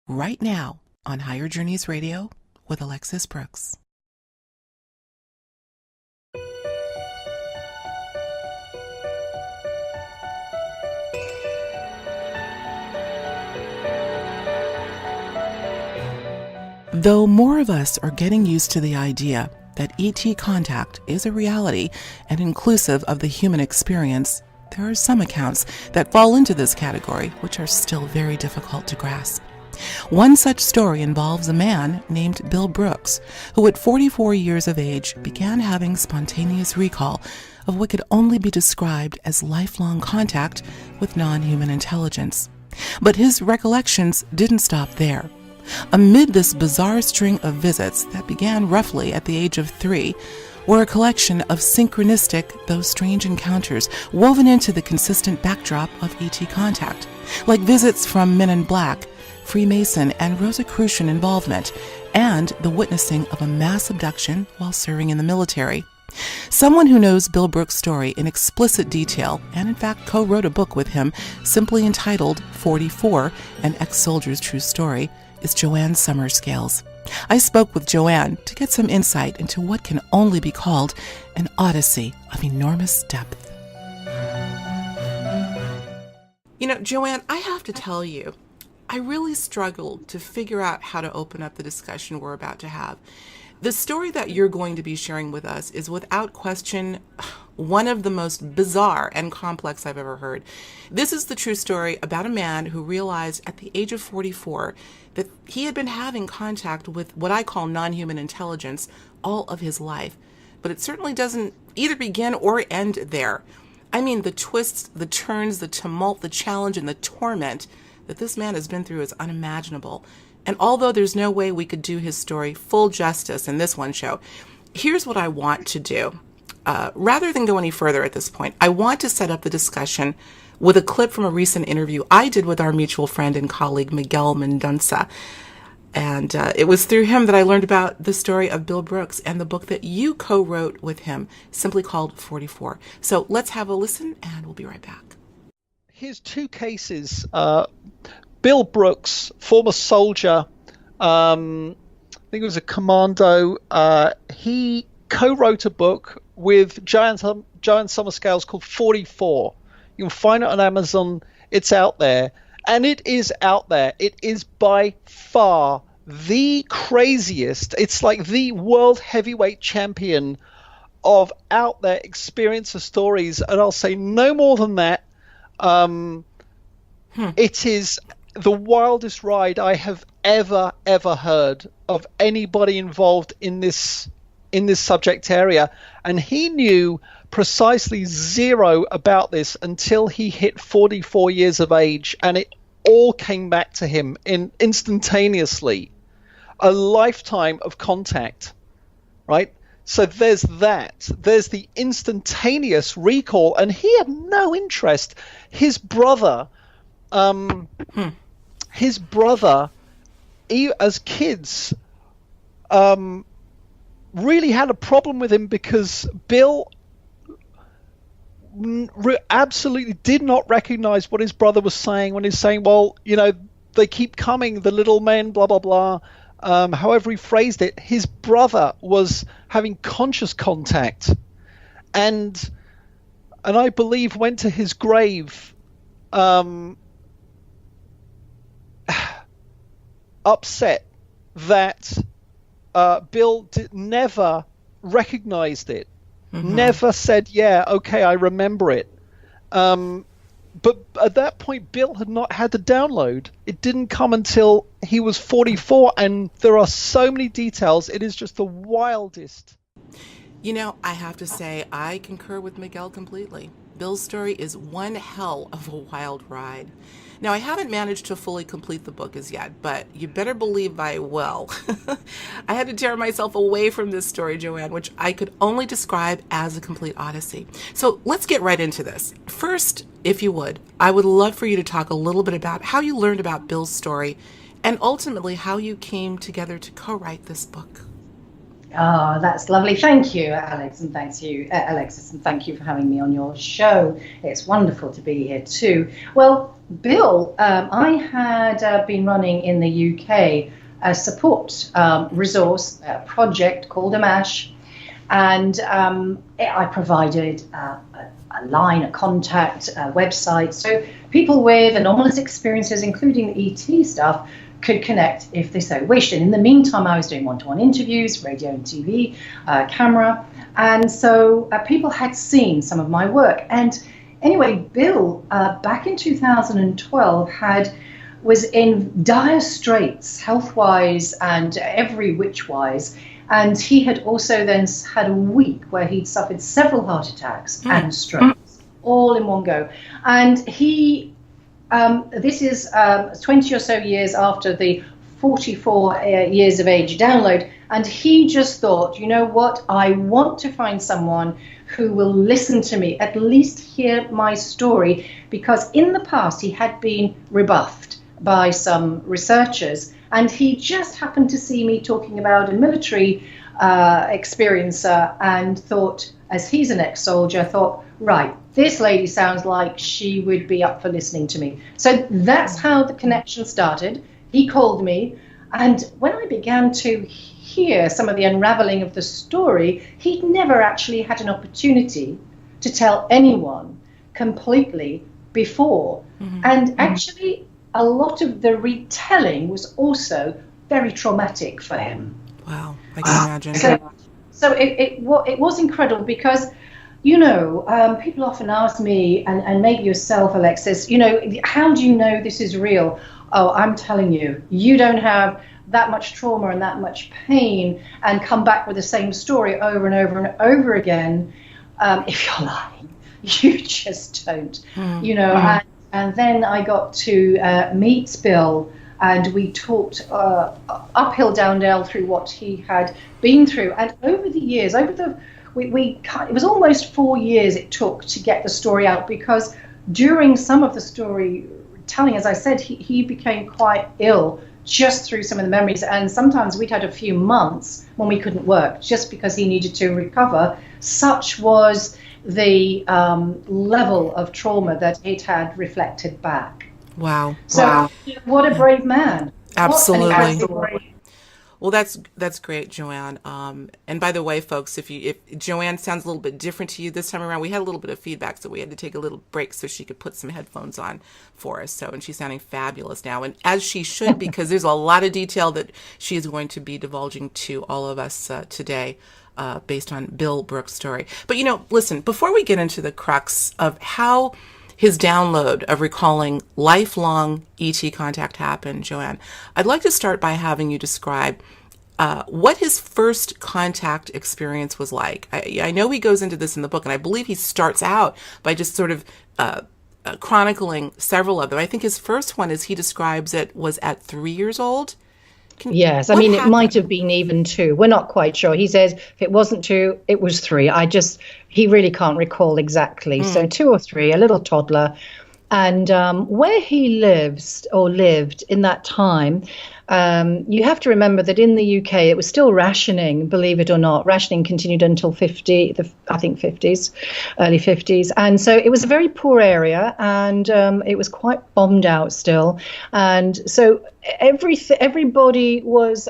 right now on Higher Journeys Radio with Alexis Brooks. Though more of us are getting used to the idea that ET contact is a reality and inclusive of the human experience, there are some accounts that fall into this category which are still very difficult to grasp. One such story involves a man named Bill Brooks, who at 44 years of age began having spontaneous recall of what could only be described as lifelong contact with non-human intelligence. But his recollections didn't stop there. Amid this bizarre string of visits that began roughly at the age of 3, were a collection of synchronistic, though strange encounters woven into the consistent backdrop of ET contact, like visits from Men in Black, Freemason and Rosicrucian involvement, and the witnessing of a mass abduction while serving in the military. Someone who knows Bill Brooks' story in explicit detail, and in fact co-wrote a book with him simply entitled 44, an ex-soldier's true story, is Joanne Summerscales. I spoke with Joanne to get some insight into what can only be called an odyssey of enormous depth. You know, Joanne, I have to tell you, I really struggled to figure out how to open up the discussion we're about to have. The story that you're going to be sharing with us is without question one of the most bizarre and complex I've ever heard. This is the true story about a man who realized at the age of 44 that he had been having contact with what I call non-human intelligence all of his life. But it certainly doesn't either begin or end there. I mean, the twists, the turns, the tumult, the challenge, and the torment that this man has been through is unimaginable. And although there's no way we could do his story full justice in this one show, here's what I want to do. Rather than go any further at this point, I want to set up the discussion with a clip from a recent interview I did with our mutual friend and colleague, Miguel Mendonça. And it was through him that I learned about the story of Bill Brooks and the book that you co-wrote with him, simply called 44. So let's have a listen, and we'll be right back. Here's two cases. Bill Brooks, former soldier, I think it was a commando. He co-wrote a book with Joanne Summerscales called 44. You can find it on Amazon. It's out there. And it is out there. It is by far the craziest. It's like the world heavyweight champion of out there experience of stories. And I'll say no more than that. It is the wildest ride I have ever heard of anybody involved in this subject area. And he knew precisely zero about this until he hit 44 years of age, and it all came back to him instantaneously. A lifetime of contact, right? So there's that. There's the instantaneous recall, and he had no interest. His brother, as kids, really had a problem with him because Bill absolutely did not recognize what his brother was saying when he's saying, well, you know, they keep coming, the little men, blah, blah, blah. However he phrased it, his brother was having conscious contact and I believe went to his grave upset that Bill never recognized it, never said, yeah, okay, I remember it. But at that point, Bill had not had the download. It didn't come until he was 44, and there are so many details. It is just the wildest. You know, I have to say, I concur with Miguel completely. Bill's story is one hell of a wild ride. Now, I haven't managed to fully complete the book as yet, but you better believe I will. I had to tear myself away from this story, Joanne, which I could only describe as a complete odyssey. So let's get right into this. First, if you would, I would love for you to talk a little bit about how you learned about Bill's story and ultimately how you came together to co-write this book. Oh, that's lovely. Thank you, Alex, and thanks you, Alexis, and thank you for having me on your show. It's wonderful to be here too. Well, Bill, I had been running in the UK a support resource project called AMASH, and I provided a line, a contact, a website, so people with anomalous experiences, including the ET stuff, could connect if they so wished. And in the meantime, I was doing one-to-one interviews, radio and TV, camera, and so people had seen some of my work. And anyway, Bill, back in 2012, was in dire straits, health-wise and every which-wise. And he had also then had a week where he'd suffered several heart attacks and strokes, all in one go. And he, this is 20 or so years after the 44 years of age download. And he just thought, you know what, I want to find someone who will listen to me, at least hear my story, because in the past he had been rebuffed by some researchers, and he just happened to see me talking about a military experiencer and thought, as he's an ex-soldier, thought, right, this lady sounds like she would be up for listening to me. So that's how the connection started. He called me, and when I began to hear some of the unraveling of the story, he'd never actually had an opportunity to tell anyone completely before. And actually, a lot of the retelling was also very traumatic for him. Wow, I can imagine. So it was incredible because, you know, people often ask me, and maybe yourself, Alexis, you know, how do you know this is real? Oh, I'm telling you, you don't have that much trauma and that much pain and come back with the same story over and over and over again. If you're lying, you just don't, you know. And then I got to meet Bill, and we talked uphill, downhill through what he had been through. And over the years, it was almost 4 years it took to get the story out, because during some of the storytelling, as I said, he became quite ill just through some of the memories. And sometimes we'd had a few months when we couldn't work just because he needed to recover. Such was the level of trauma that it had reflected back. Wow. So what a brave man. Absolutely. Well, that's great, Joanne. And by the way, folks, if Joanne sounds a little bit different to you this time around, we had a little bit of feedback, so we had to take a little break so she could put some headphones on for us. And she's sounding fabulous now, and as she should, because there's a lot of detail that she is going to be divulging to all of us today, based on Bill Brooks' story. But listen, before we get into the crux of how his download of recalling lifelong ET contact happened, Joanne, I'd like to start by having you describe what his first contact experience was like. I know he goes into this in the book, and I believe he starts out by just sort of chronicling several of them. I think his first one, as he describes it, was at 3 years old. Yes, I mean, it might have been even 2. We're not quite sure. He says if it wasn't 2, it was 3. He really can't recall exactly. So 2 or 3, a little toddler. And where he lived in that time, you have to remember that in the UK, it was still rationing, believe it or not. Rationing continued until I think 50s, early 50s. And so it was a very poor area, and it was quite bombed out still. And so everybody was,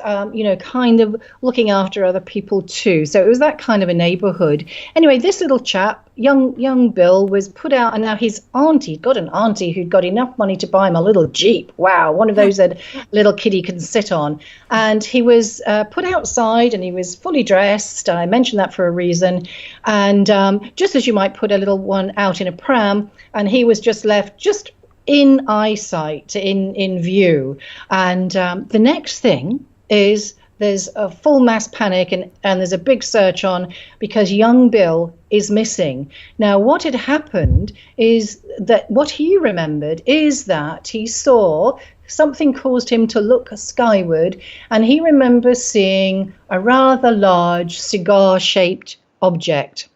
kind of looking after other people too. So it was that kind of a neighborhood. Anyway, this little chap, young Bill, was put out, and now his auntie, got an auntie who'd got enough money to buy him a little Jeep. Wow, one of those that little kiddie can sit on. And he was put outside, and he was fully dressed. I mentioned that for a reason. And just as you might put a little one out in a pram, and he was just left just in eyesight, in view. And the next thing is there's a full mass panic, and there's a big search on, because young Bill is missing. Now, what had happened is that what he remembered is that he saw something caused him to look skyward, and he remembers seeing a rather large cigar-shaped object.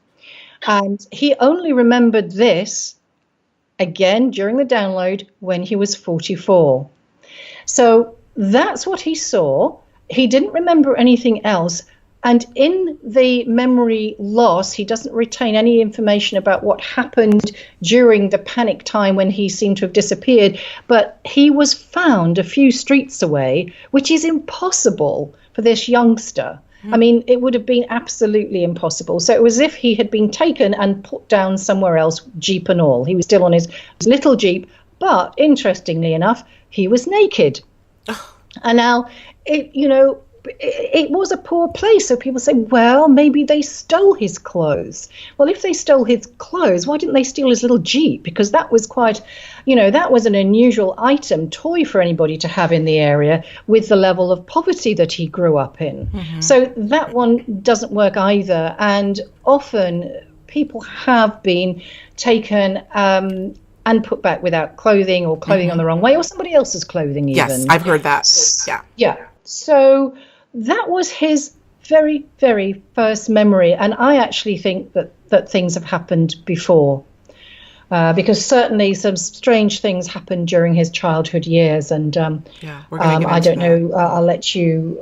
And he only remembered this again during the download when he was 44. So that's what he saw. He didn't remember anything else. And in the memory loss, he doesn't retain any information about what happened during the panic time when he seemed to have disappeared. But he was found a few streets away, which is impossible for this youngster. I mean, it would have been absolutely impossible. So it was as if he had been taken and put down somewhere else, Jeep and all. He was still on his little Jeep. But interestingly enough, he was naked. And now, it was a poor place. So people say, well, maybe they stole his clothes. Well, if they stole his clothes, why didn't they steal his little Jeep? Because that was quite, that was an unusual toy for anybody to have in the area with the level of poverty that he grew up in. Mm-hmm. So that one doesn't work either. And often people have been taken and put back without clothing, or clothing on the wrong way, or somebody else's clothing even. Yes, I've heard that. Yeah. Yeah. So that was his very, very first memory. And I actually think that things have happened before, because certainly some strange things happened during his childhood years. And I don't know, I'll let you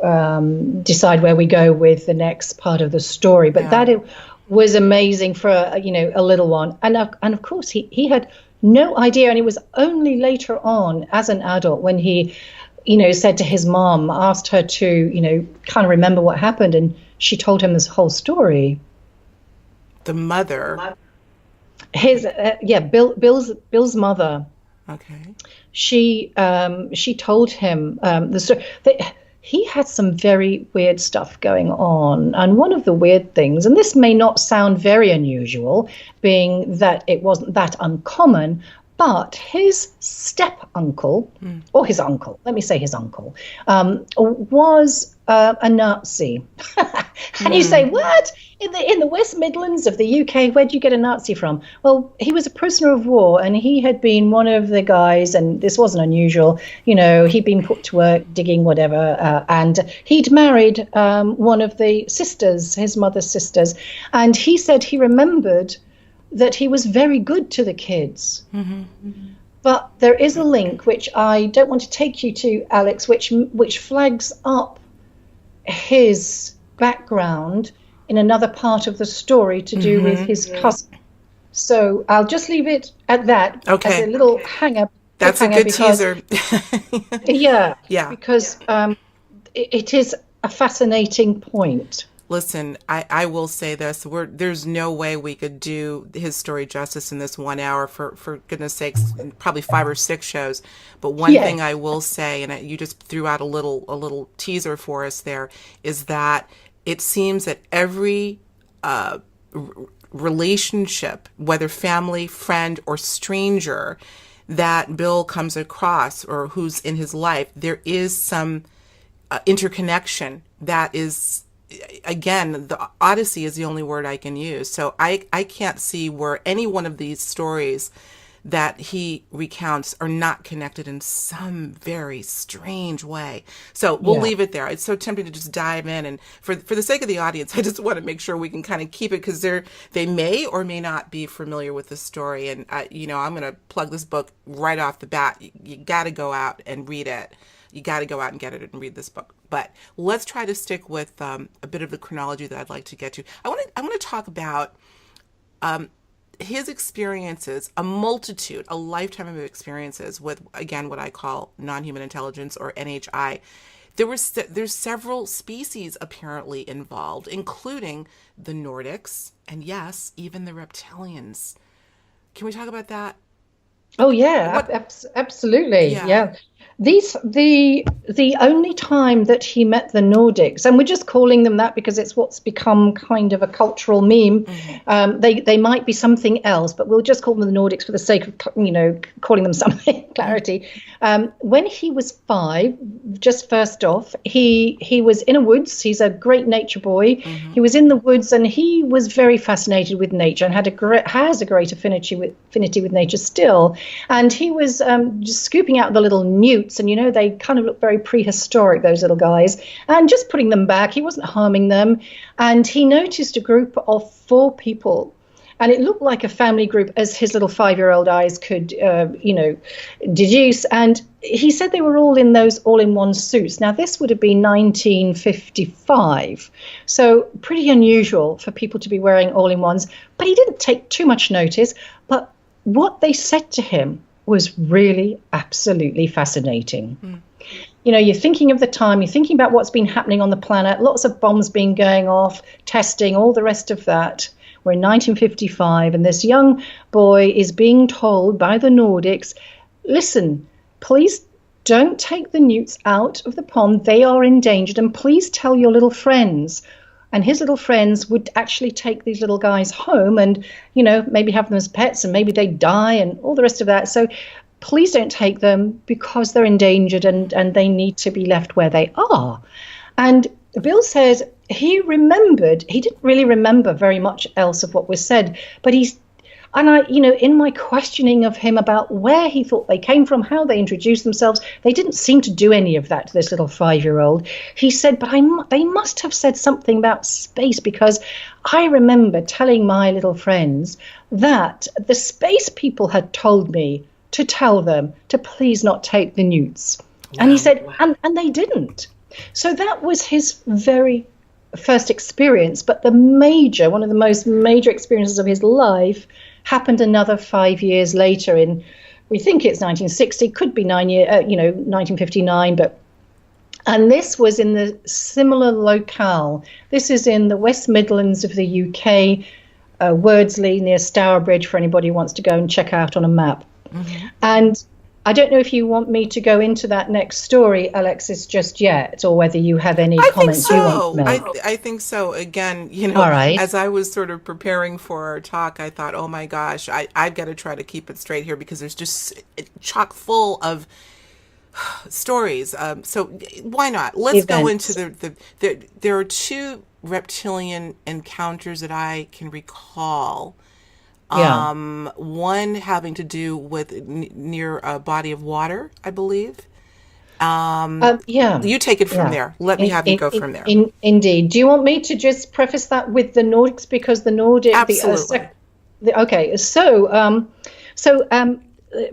decide where we go with the next part of the story. But that was amazing for, a little one. And of course, he had no idea. And it was only later on as an adult when he said to his mom, asked her to, kind of remember what happened. And she told him this whole story. The mother? Bill's mother. Okay. She told him the story. He had some very weird stuff going on. And one of the weird things, and this may not sound very unusual, being that it wasn't that uncommon, but his step-uncle, or his uncle, let me say his uncle, was a Nazi. And you say, what? In the West Midlands of the UK, where'd you get a Nazi from? Well, he was a prisoner of war, and he had been one of the guys, and this wasn't unusual, he'd been put to work digging whatever, and he'd married one of the sisters, his mother's sisters, and he said he remembered that he was very good to the kids. Mm-hmm. Mm-hmm. But there is a link, which I don't want to take you to, Alex, which flags up his background in another part of the story to do with his cousin. So I'll just leave it at that as a little hanger. That's a good teaser. Yeah. Because it is a fascinating point. Listen, I will say this. There's no way we could do his story justice in this 1 hour, for goodness sakes, probably 5 or 6 shows. But one thing I will say, and you just threw out a little teaser for us there, is that it seems that every relationship, whether family, friend, or stranger, that Bill comes across or who's in his life, there is some interconnection that is... Again, the odyssey is the only word I can use. So I can't see where any one of these stories that he recounts are not connected in some very strange way. So we'll leave it there. It's so tempting to just dive in. And for the sake of the audience, I just want to make sure we can kind of keep it, because they may or may not be familiar with the story. And, I'm going to plug this book right off the bat. You got to go out and read it. You got to go out and get it and read this book. But let's try to stick with a bit of the chronology that I'd like to get to. I want to talk about his experiences, a lifetime of experiences with, again, what I call non-human intelligence, or NHI. There's several species apparently involved, including the Nordics, and yes, even the reptilians. Can we talk about that? Oh yeah, absolutely. Yeah. The only time that he met the Nordics, and we're just calling them that because it's what's become kind of a cultural meme. Mm-hmm. They might be something else, but we'll just call them the Nordics for the sake of calling them something clarity. When he was 5, just first off, he was in a woods. He's a great nature boy. Mm-hmm. He was in the woods, and he was very fascinated with nature and has a great affinity with nature still. And he was just scooping out the little newts, and they kind of look very prehistoric, those little guys, and just putting them back. He wasn't harming them, and he noticed a group of 4 people, And it looked like a family group, as his little 5-year-old eyes could, deduce. And he said they were all in those all-in-one suits. Now, this would have been 1955, so pretty unusual for people to be wearing all-in-ones. But he didn't take too much notice. But what they said to him was really absolutely fascinating. You're thinking of the time, you're thinking about what's been happening on the planet, lots of bombs being going off, testing, all the rest of that. We're in 1955, and this young boy is being told by the Nordics, listen, please don't take the newts out of the pond. They are endangered, and please tell your little friends. And his little friends would actually take these little guys home and, maybe have them as pets, and maybe they die and all the rest of that. So please don't take them because they're endangered and they need to be left where they are. And Bill says he didn't really remember very much else of what was said, but in my questioning of him about where he thought they came from, how they introduced themselves, they didn't seem to do any of that to this little 5-year-old. He said, but they must have said something about space, because I remember telling my little friends that the space people had told me to tell them to please not take the newts. Wow, and he said, and they didn't. So that was his very first experience. But one of the most major experiences of his life happened another 5 years later we think it's 1960, could be 1959, and this was in the similar locale. This is in the West Midlands of the UK, Wordsley near Stourbridge, for anybody who wants to go and check out on a map. Mm-hmm. And I don't know if you want me to go into that next story, Alexis, just yet, or whether you have any comments you want to make. I think so. Again, All right. As I was sort of preparing for our talk, I thought, oh my gosh, I've got to try to keep it straight here, because there's just chock full of stories. So why not? Let's go into there are 2 reptilian encounters that I can recall. Yeah. One having to do with near a body of water, I believe. You take it from there. Let me have you go from there. Indeed. Do you want me to just preface that with the Nordics, because the Nordic? Absolutely. Okay. So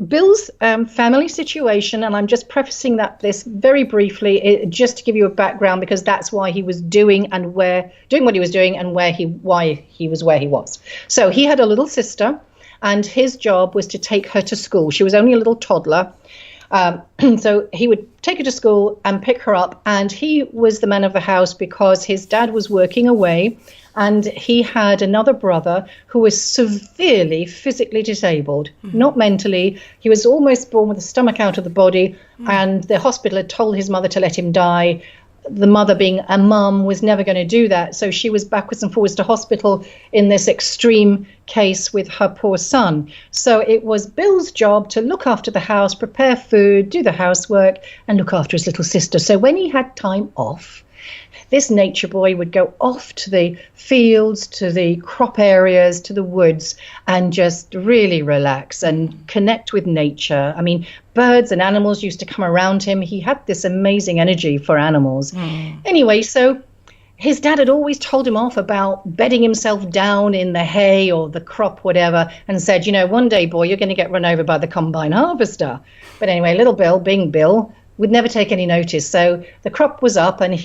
Bill's family situation, and I'm just prefacing this very briefly, just to give you a background, because that's why he was doing what he was doing, and why he was where he was. So he had a little sister, and his job was to take her to school. She was only a little toddler. So he would take her to school and pick her up, and he was the man of the house because his dad was working away, and he had another brother who was severely physically disabled, not mentally. He was almost born with the stomach out of the body, and the hospital had told his mother to let him die. The mother, being a mum, was never going to do that. So she was backwards and forwards to hospital in this extreme case with her poor son. So it was Bill's job to look after the house, prepare food, do the housework, and look after his little sister. So when he had time off, this nature boy would go off to the fields, to the crop areas, to the woods, and just really relax and connect with nature. I mean, birds and animals used to come around him. He had this amazing energy for animals. Anyway, so his dad had always told him off about bedding himself down in the hay or the crop, whatever, and said, one day, boy, you're going to get run over by the combine harvester. But anyway, little Bill, being Bill, would never take any notice. So the crop was up, and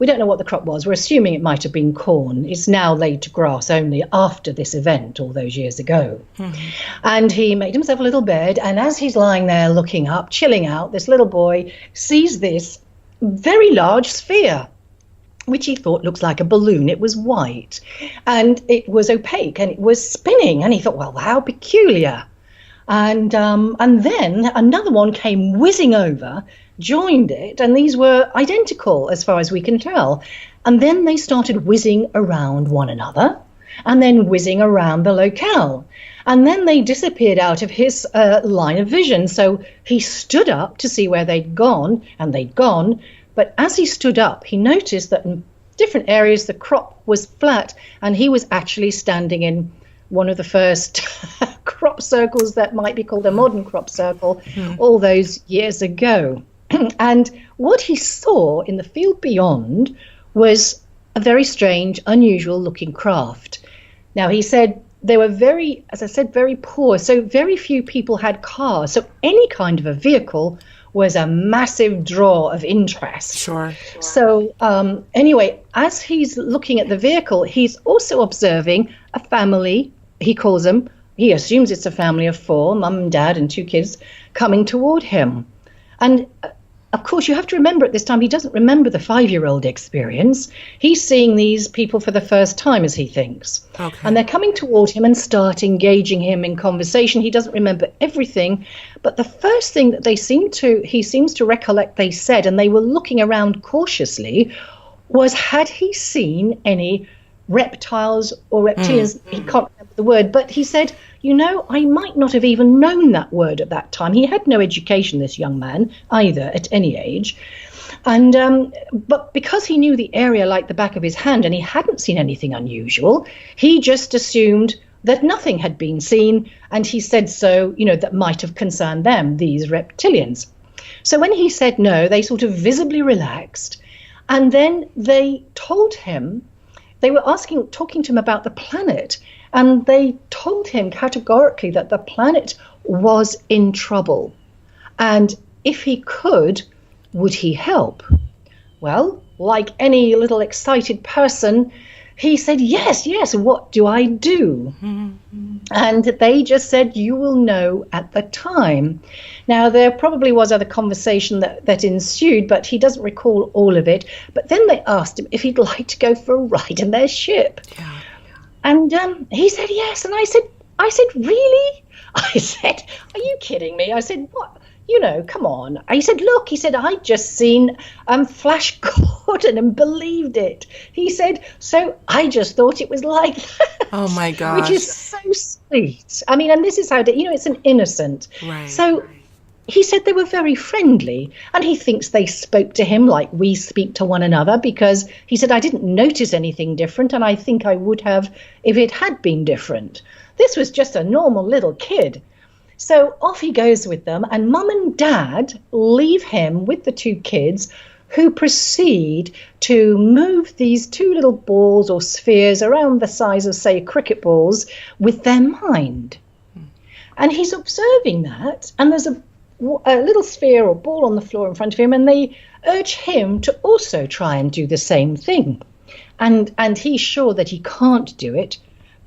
we don't know what the crop was. We're assuming it might have been corn. It's now laid to grass only after this event all those years ago. And he made himself a little bed. And as he's lying there looking up, chilling out, this little boy sees this very large sphere, which he thought looks like a balloon. It was white and it was opaque and it was spinning. And he thought, well, how peculiar. And then another one came whizzing over, joined it, and these were identical as far as we can tell. And then they started whizzing around one another, and then whizzing around the locale. And then they disappeared out of his line of vision. So he stood up to see where they'd gone, and they'd gone. But as he stood up, he noticed that in different areas the crop was flat, and he was actually standing in one of the first crop circles that might be called a modern crop circle all those years ago. And what he saw in the field beyond was a very strange, unusual looking craft. Now, he said they were very, as I said, very poor. So very few people had cars. So any kind of a vehicle was a massive draw of interest. Sure. So anyway, as he's looking at the vehicle, he's also observing a family, he calls them, he assumes it's a family of 4, mum and dad and 2 kids, coming toward him. And of course, you have to remember at this time, he doesn't remember the 5-year-old experience. He's seeing these people for the first time, as he thinks. Okay. And they're coming toward him and start engaging him in conversation. He doesn't remember everything, but the first thing that he seems to recollect they said, and they were looking around cautiously, was had he seen any reptiles or reptilians? He can't remember the word, but he said, I might not have even known that word at that time. He had no education, this young man, either, at any age. And but because he knew the area like the back of his hand and he hadn't seen anything unusual, he just assumed that nothing had been seen. And he said so, that might have concerned them, these reptilians. So when he said no, they sort of visibly relaxed. And then they told him, they were talking to him about the planet. And they told him categorically that the planet was in trouble. And if he could, would he help? Well, like any little excited person, he said, yes, what do I do? And they just said, you will know at the time. Now, there probably was other conversation that ensued, but he doesn't recall all of it. But then they asked him if he'd like to go for a ride in their ship. Yeah. And he said yes. And I said, really? I said, are you kidding me? I said, what? Come on. He said, look, I'd just seen Flash Gordon and believed it. He said, so I just thought it was like that. Oh, my gosh. Which is so sweet. I mean, and this is how, it's an innocent. Right. So he said they were very friendly, and he thinks they spoke to him like we speak to one another, because he said, I didn't notice anything different, and I think I would have if it had been different. This was just a normal little kid. So off he goes with them, and mum and dad leave him with the 2 kids, who proceed to move these 2 little balls or spheres around the size of, say, cricket balls with their mind. And he's observing that, and there's a little sphere or ball on the floor in front of him, and they urge him to also try and do the same thing. And he's sure that he can't do it,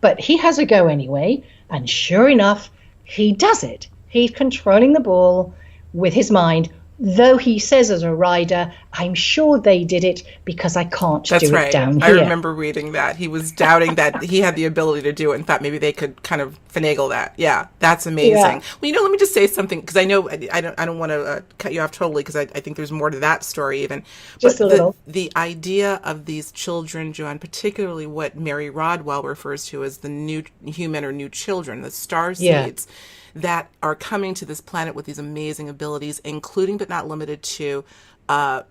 but he has a go anyway, and sure enough, he does it. He's controlling the ball with his mind, though he says as a rider, I'm sure they did it because I can't do it down here. I remember reading that. He was doubting that he had the ability to do it and thought maybe they could kind of finagle that. Yeah, that's amazing. Yeah. Well, let me just say something, because I know I don't want to cut you off totally, because I think there's more to that story even. Just a little. The idea of these children, Joanne, particularly what Mary Rodwell refers to as the new human or new children, the star seeds, that are coming to this planet with these amazing abilities, including but not limited to not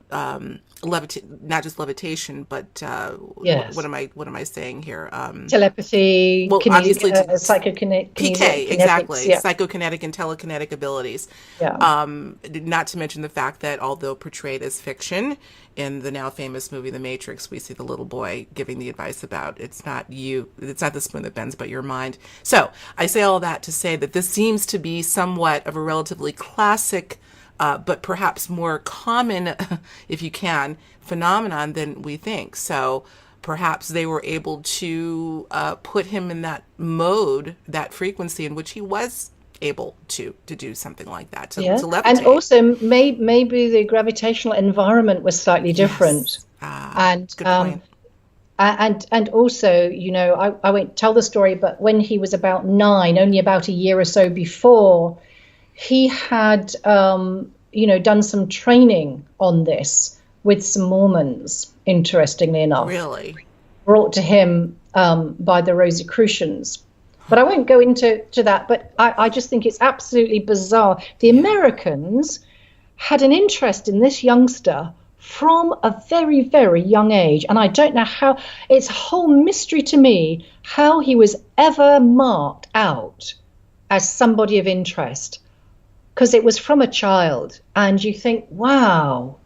just levitation, but what am I saying here? Telepathy, well, obviously psychokinetic, PK, exactly, psychokinetic and telekinetic abilities. Yeah. Not to mention the fact that although portrayed as fiction in the now famous movie The Matrix, we see the little boy giving the advice about it's not the spoon that bends, but your mind. So I say all that to say that this seems to be somewhat of a relatively classic, but perhaps more common, if you can, phenomenon than we think. So perhaps they were able to put him in that mode, that frequency in which he was able to do something like that, to levitate. And also maybe the gravitational environment was slightly different. Yes. Good point. And also, I won't tell the story, but when he was about 9, only about a year or so before, he had, done some training on this with some Mormons, interestingly enough. Really? Brought to him by the Rosicrucians. But I won't go into that, but I just think it's absolutely bizarre. The Americans had an interest in this youngster from a very, very young age. And I don't know how, it's a whole mystery to me how he was ever marked out as somebody of interest. Because it was from a child, and you think, wow,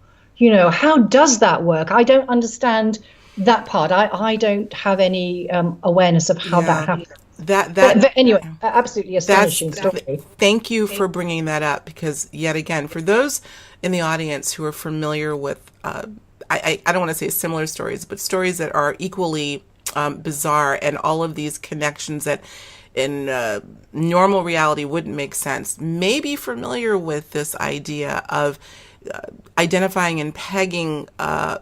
how does that work? I don't understand that part. I don't have any awareness of how that happens. But anyway, absolutely astonishing story. Thank you for bringing that up, because yet again, for those in the audience who are familiar with, I don't want to say similar stories, but stories that are equally bizarre, and all of these connections that in normal reality wouldn't make sense, may be familiar with this idea of identifying and pegging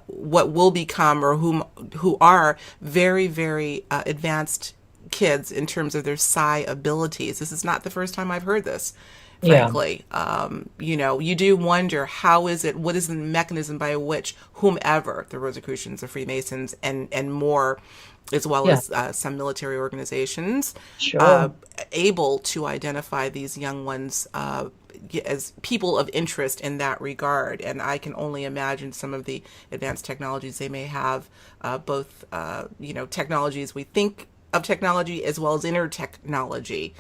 what will become, or who are very, very advanced kids in terms of their psi abilities. This is not the first time I've heard this, frankly. You do wonder, what is the mechanism by which whomever, the Rosicrucians, the Freemasons, and more, as well as some military organizations, able to identify these young ones as people of interest in that regard. And I can only imagine some of the advanced technologies they may have, both technologies we think of technology, as well as inner technology,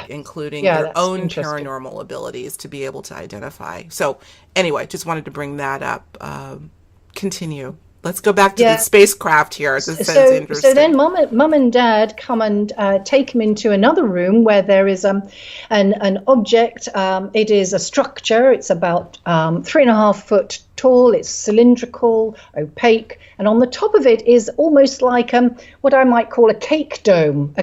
including their own paranormal abilities to be able to identify. So anyway, just wanted to bring that up. Continue. Let's go back to the spacecraft here. This sounds interesting. So then mum and dad come and take him into another room where there is an object. It is a structure. It's about 3.5 foot tall. It's cylindrical, opaque. And on the top of it is almost like what I might call a cake dome,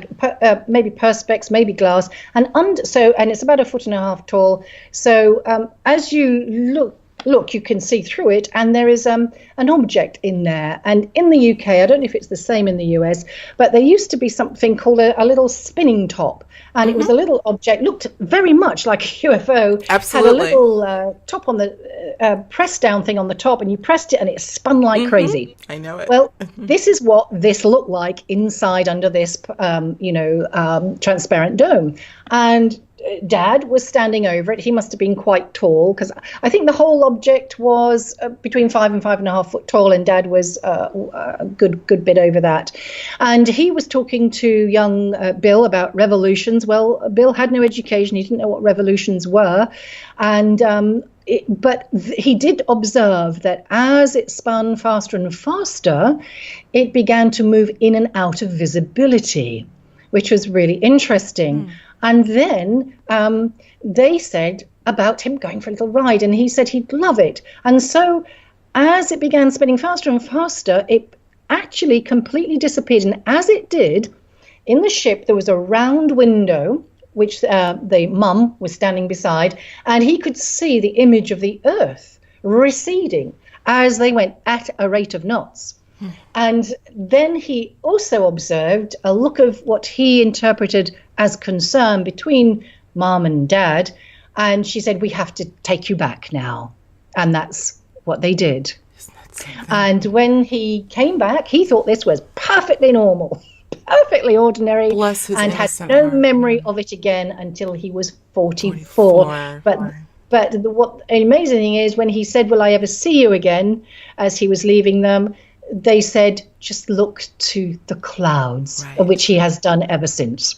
maybe perspex, maybe glass. And it's about 1.5 foot tall. So as you look, you can see through it, and there is an object in there. And in the UK, I don't know if it's the same in the US, but there used to be something called a little spinning top. And it was a little object, looked very much like a UFO. Absolutely. Had a little top on the press down thing on the top, and you pressed it and it spun like crazy. I know it. Well, this is what this looked like inside under this, transparent dome. And Dad was standing over it. He must have been quite tall, because I think the whole object was between 5 and 5.5 foot tall, and Dad was a good bit over that. And he was talking to young Bill about revolutions. Well, Bill had no education. He didn't know what revolutions were. And but he did observe that as it spun faster and faster, it began to move in and out of visibility, which was really interesting. And then they said about him going for a little ride, and he said he'd love it. And so as it began spinning faster and faster, it actually completely disappeared. And as it did, in the ship, there was a round window, which the mum was standing beside, and he could see the image of the Earth receding as they went at a rate of knots. And then he also observed a look of what he interpreted as concern between Mom and Dad. And she said, "We have to take you back now." And that's what they did. And when he came back, he thought this was perfectly normal, perfectly ordinary, and had no memory of it again until he was 44. But what the amazing thing is, when he said, "Will I ever see you again?" as he was leaving them, they said, "Just look to the clouds," which he has done ever since.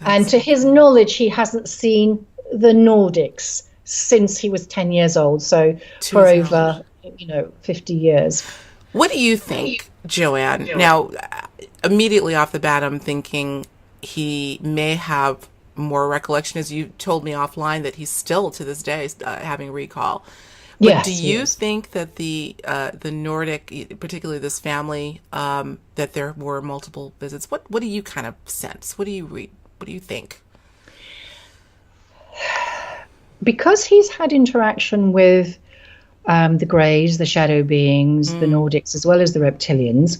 And to his knowledge, he hasn't seen the Nordics since he was 10 years old. So for over, 50 years. What do you think, Joanne? Now, immediately off the bat, I'm thinking he may have more recollection, as you told me offline, that he's still to this day having recall. But yes, do you think that the Nordic, particularly this family, that there were multiple visits? What do you kind of sense? What do you read? What do you think? Because he's had interaction with the Greys, the shadow beings, the Nordics, as well as the reptilians,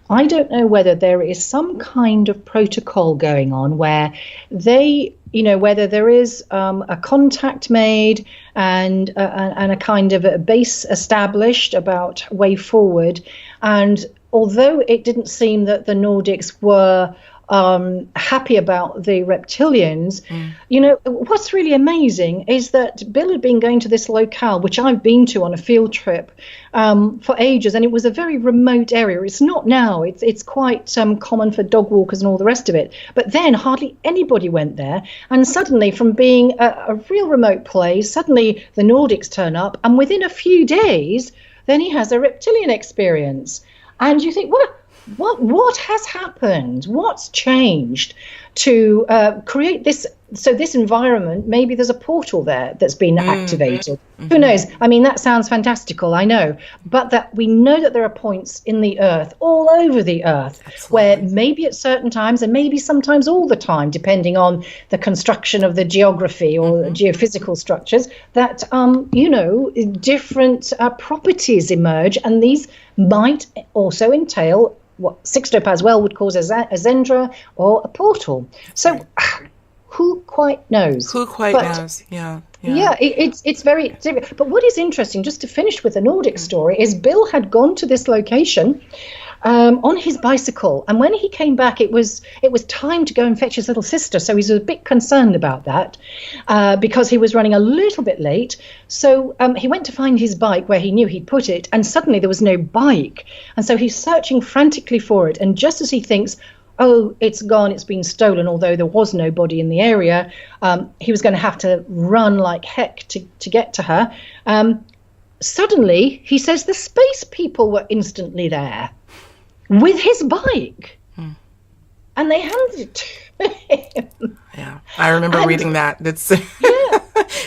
I don't know whether there is some kind of protocol going on where they, whether there is a contact made and a kind of a base established about way forward. And although it didn't seem that the Nordics were happy about the reptilians, what's really amazing is that Bill had been going to this locale, which I've been to on a field trip for ages, and it was a very remote area. It's not now. It's quite common for dog walkers and all the rest of it. But then hardly anybody went there, and suddenly, from being a real remote place, suddenly the Nordics turn up, and within a few days, then he has a reptilian experience. And you think, what has happened? What's changed to create this? So this environment, maybe there's a portal there that's been activated. Who knows? I mean, that sounds fantastical, I know. But that we know that there are points in the earth, all over the earth, where maybe at certain times and maybe sometimes all the time, depending on the construction of the geography or geophysical structures, that, different properties emerge. And these might also entail what Sixto Paswell would call a Zendra or a portal. So who quite knows? Who quite knows? Yeah. It's very difficult. But what is interesting, just to finish with the Nordic story, is Bill had gone to this location on his bicycle, and when he came back, it was time to go and fetch his little sister. So he was a bit concerned about that because he was running a little bit late. So he went to find his bike where he knew he'd put it, and suddenly there was no bike, and so he's searching frantically for it. And just as he thinks, oh, it's gone, it's been stolen, although there was nobody in the area, he was going to have to run like heck to get to her. Suddenly, he says the space people were instantly there with his bike. And they handed it to him. Yeah, I remember reading that. That's yeah.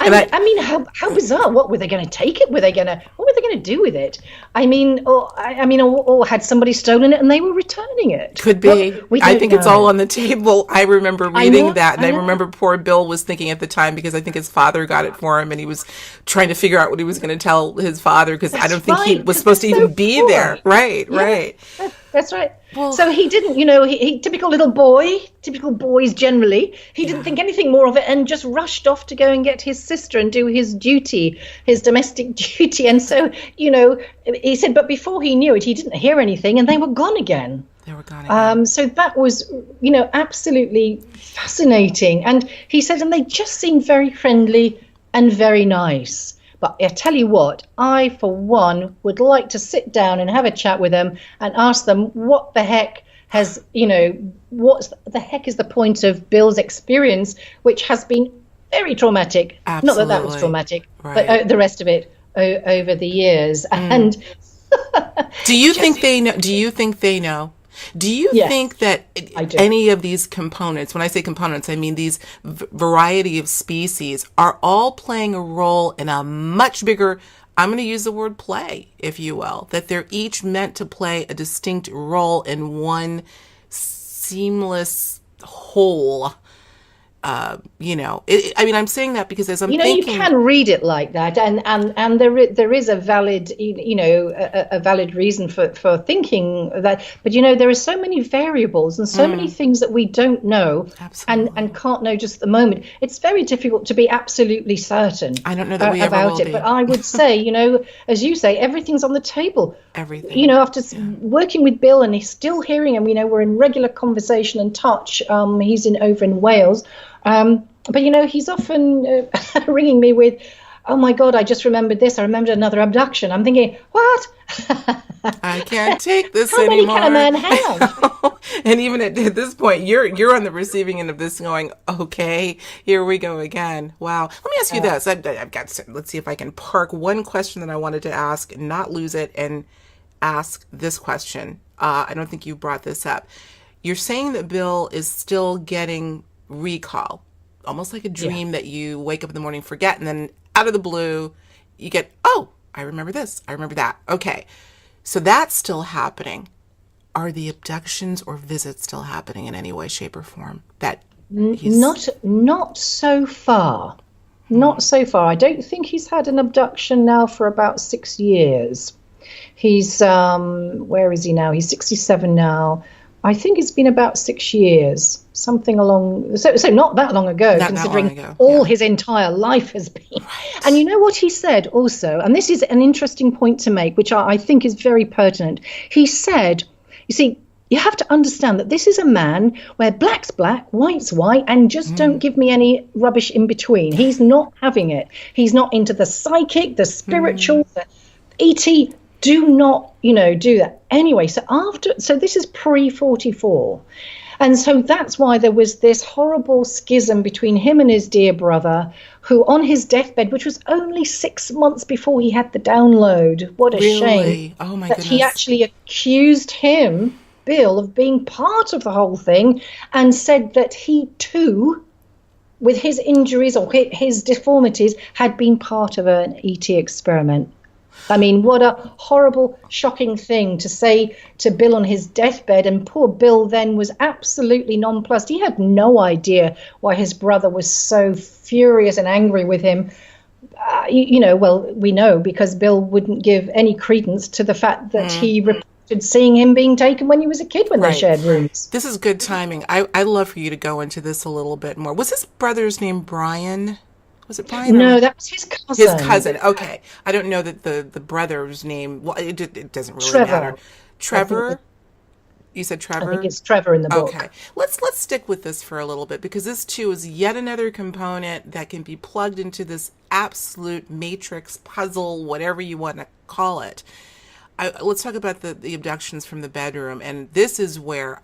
I mean, how bizarre! What were they going to take it? What were they going to do with it? I mean, or had somebody stolen it and they were returning it? Could be. I think it's all on the table. I remember reading that, and I remember poor Bill was thinking at the time, because I think his father got it for him, and he was trying to figure out what he was going to tell his father, because I don't think he was supposed to even be there. Right. That's right. Well, so he didn't, he typical little boy, typical boys generally, he didn't think anything more of it and just rushed off to go and get his sister and do his duty, his domestic duty. And so, he said, but before he knew it, he didn't hear anything and they were gone again. So that was, absolutely fascinating. And he said, and they just seemed very friendly and very nice. But I tell you what, I, for one, would like to sit down and have a chat with them and ask them what the heck has, what the heck is the point of Bill's experience, which has been very traumatic. Absolutely. Not that was traumatic, but the rest of it over the years. And do you think they know? Do you think they know? Do you think that any of these components, when I say components, I mean these variety of species, are all playing a role in a much bigger, I'm going to use the word play, if you will, that they're each meant to play a distinct role in one seamless whole? I'm saying that because as I'm thinking, you can read it like that, and there is a valid, a valid reason for thinking that. But there are so many variables and so many things that we don't know and can't know just at the moment. It's very difficult to be absolutely certain. I don't know that we about ever will it, be. but I would say, as you say, everything's on the table. Everything. After working with Bill, and he's still hearing him. We're in regular conversation and touch. He's over in Wales. But he's often ringing me with, oh my God, I just remembered this. I remembered another abduction. I'm thinking, what? I can't take this How anymore. How many can a man have? And even at this point, you're on the receiving end of this, going, okay, here we go again. Wow. Let me ask you this. I've got. Let's see if I can park one question that I wanted to ask and not lose it, and ask this question. I don't think you brought this up. You're saying that Bill is still getting recall, almost like a dream that you wake up in the morning, forget, and then out of the blue you get, oh, I remember this, I remember that. Okay, so that's still happening. Are the abductions or visits still happening in any way, shape, or form? That not so far. Not so far. I don't think he's had an abduction now for about 6 years. He's where is he now? He's 67 now. I think it's been about 6 years, something along. So not that long ago, considering all his entire life has been. Right. And you know what he said also, and this is an interesting point to make, which I think is very pertinent. He said, you see, you have to understand that this is a man where black's black, white's white, and just don't give me any rubbish in between. He's not having it. He's not into the psychic, the spiritual, the ET. Do not, do that. Anyway, so this is pre-44. And so that's why there was this horrible schism between him and his dear brother, who on his deathbed, which was only 6 months before he had the download, what a shame. Oh my that goodness. He actually accused him Bill of being part of the whole thing, and said that he too, with his injuries or his deformities, had been part of an ET experiment. I mean, what a horrible, shocking thing to say to Bill on his deathbed. And poor Bill then was absolutely nonplussed. He had no idea why his brother was so furious and angry with him. Well, we know because Bill wouldn't give any credence to the fact that he reported seeing him being taken when he was a kid when they shared rooms. This is good timing. I'd love for you to go into this a little bit more. Was his brother's name Brian? Was it Brian? No, that was his cousin. His cousin. Okay. I don't know that the brother's name. Well, it doesn't really matter. Trevor? You said Trevor? I think it's Trevor in the book. Okay. Let's stick with this for a little bit, because this too is yet another component that can be plugged into this absolute matrix puzzle, whatever you want to call it. Let's talk about the abductions from the bedroom. And this is where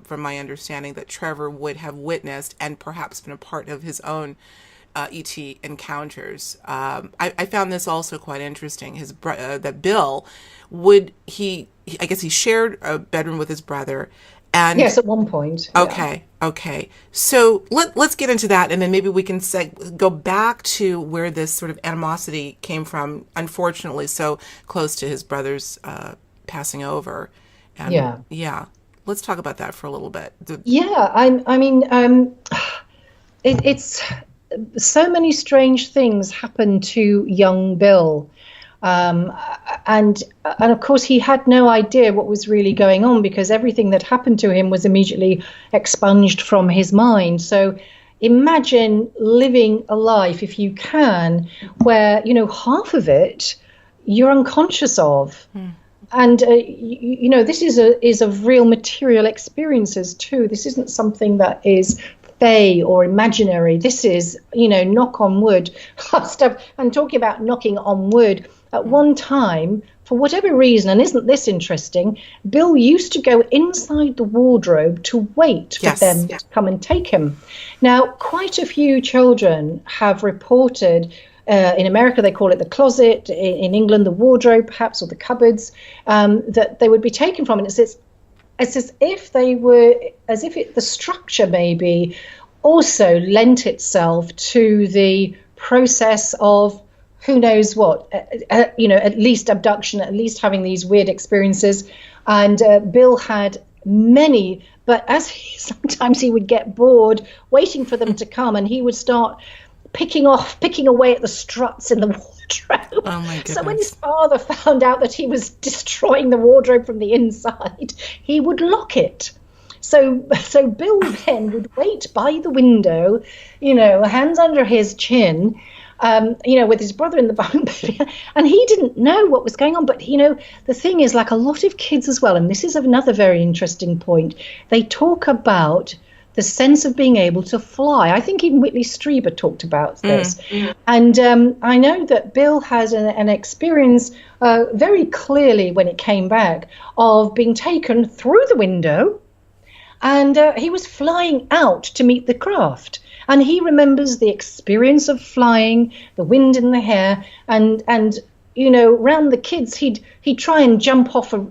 from my understanding, that Trevor would have witnessed and perhaps been a part of his own ET encounters. I found this also quite interesting. That Bill I guess he shared a bedroom with his brother. And yes, at one point. Okay. So let's get into that, and then maybe we can go back to where this sort of animosity came from. Unfortunately, so close to his brother's passing over. And let's talk about that for a little bit. It's so many strange things happened to young Bill. And of course, he had no idea what was really going on, because everything that happened to him was immediately expunged from his mind. So imagine living a life, if you can, where, half of it you're unconscious of. And, this is of real material experiences, too. This isn't something that is fey or imaginary. This is, knock on wood stuff. And talking about knocking on wood, at one time, for whatever reason, and isn't this interesting, Bill used to go inside the wardrobe to wait for them to come and take him. Now, quite a few children have reported, in America they call it the closet, in England the wardrobe perhaps, or the cupboards, that they would be taken from. And it's as if the structure maybe also lent itself to the process of who knows what, at least abduction, at least having these weird experiences. And Bill had many, but sometimes he would get bored waiting for them to come, and he would start picking away at the struts in the wardrobe. Oh my goodness. So when his father found out that he was destroying the wardrobe from the inside, he would lock it. So Bill then would wait by the window, hands under his chin, with his brother in the bunk, and he didn't know what was going on. But, the thing is, like a lot of kids as well, and this is another very interesting point, they talk about the sense of being able to fly. I think even Whitley Strieber talked about this. And I know that Bill has an experience very clearly when it came back of being taken through the window, and he was flying out to meet the craft. And he remembers the experience of flying, the wind in the hair, and round the kids, he'd try and jump off a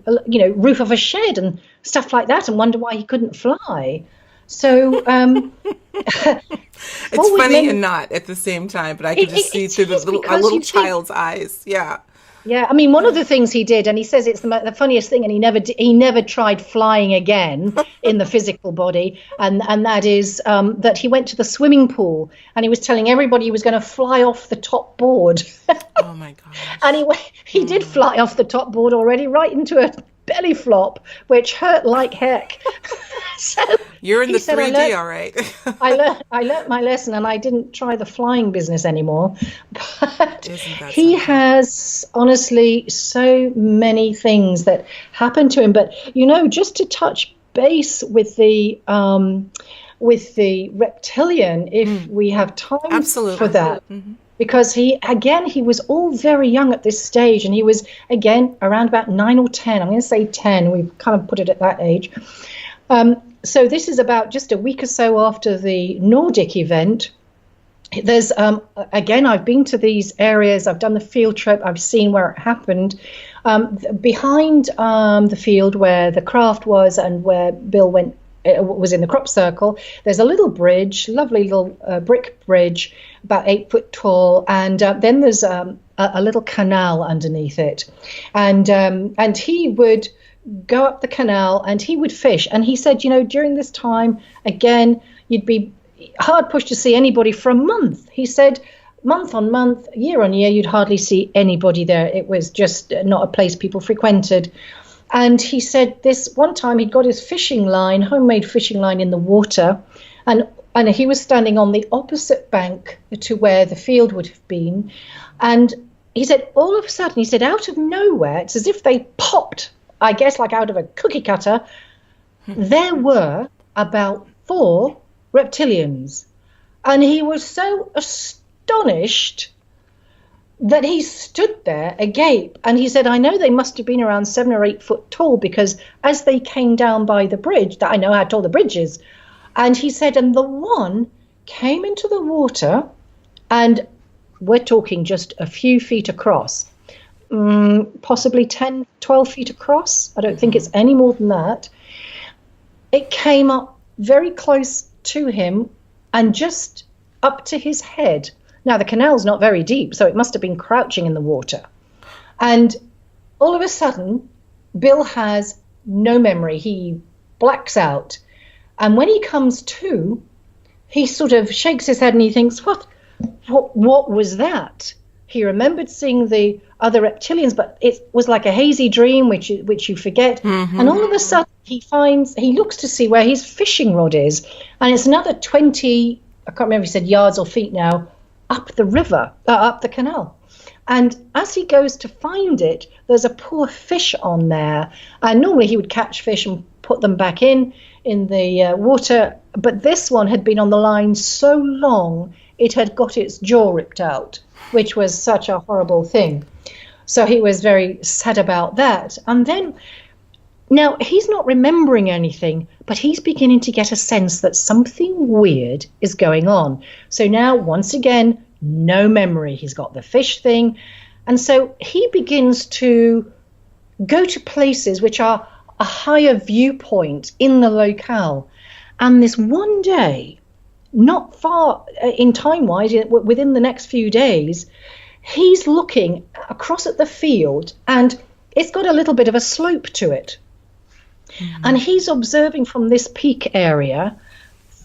roof of a shed and stuff like that, and wonder why he couldn't fly. So it's funny and not at the same time, but I can just see through a little child's eyes. Yeah. Yeah, I mean, one of the things he did, and he says it's the funniest thing, and he never tried flying again in the physical body, and that is that he went to the swimming pool, and he was telling everybody he was going to fly off the top board. Oh my gosh! And he did fly off the top board already, right into a belly flop, which hurt like heck. So you're in the 3D, all right. I learnt my lesson, and I didn't try the flying business anymore. But he has honestly so many things that happened to him. But just to touch base with the reptilian, if we have time for that. Because he was all very young at this stage, and he was, again, around about 9 or 10. I'm going to say 10. We've kind of put it at that age. So this is about just a week or so after the Nordic event. There's, again, I've been to these areas. I've done the field trip. I've seen where it happened. Behind the field where the craft was and where Bill was in the crop circle, there's a little bridge, lovely little brick bridge, about 8 foot tall, and then there's a little canal underneath it, and he would go up the canal and he would fish. And he said, during this time, again, you'd be hard pushed to see anybody for a month. He said, month on month, year on year, you'd hardly see anybody there. It was just not a place people frequented. And he said this one time he'd got his fishing line, homemade fishing line, in the water, and he was standing on the opposite bank to where the field would have been. And he said, all of a sudden, he said, out of nowhere, it's as if they popped, I guess, like out of a cookie cutter, there were about 4 reptilians. And he was so astonished that he stood there agape. And he said, I know they must have been around 7 or 8 foot tall, because as they came down by the bridge, that I know how tall the bridge is. And he said, and the one came into the water, and we're talking just a few feet across, possibly 10, 12 feet across. I don't think it's any more than that. It came up very close to him and just up to his head. Now, the canal's not very deep, so it must have been crouching in the water. And all of a sudden, Bill has no memory. He blacks out. And when he comes to, he sort of shakes his head and he thinks, what was that? He remembered seeing the other reptilians, but it was like a hazy dream, which you forget. Mm-hmm. And all of a sudden, he looks to see where his fishing rod is, and it's another 20, I can't remember if he said yards or feet now, up the river, up the canal. And as he goes to find it, there's a poor fish on there. And normally he would catch fish and put them back in the water, but this one had been on the line so long it had got its jaw ripped out, which was such a horrible thing. So he was very sad about that. And then, now he's not remembering anything, but he's beginning to get a sense that something weird is going on. So now, once again, no memory. He's got the fish thing. And so he begins to go to places which are a higher viewpoint in the locale. And this one day, not far in time-wise, within the next few days, he's looking across at the field, and it's got a little bit of a slope to it. Mm-hmm. And he's observing from this peak area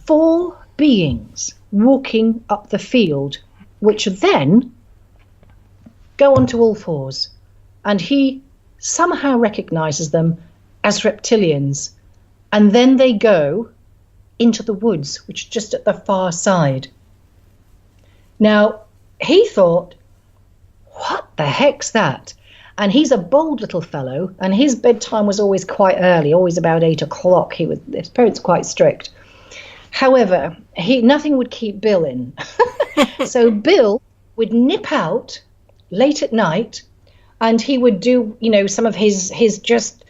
4 beings walking up the field, which then go onto all fours. And he somehow recognizes them as reptilians. And then they go into the woods, which is just at the far side. Now, he thought, what the heck's that? And he's a bold little fellow, and his bedtime was always quite early, always about 8 o'clock. His parents were quite strict. However, nothing would keep Bill in. So Bill would nip out late at night, and he would do, some of his just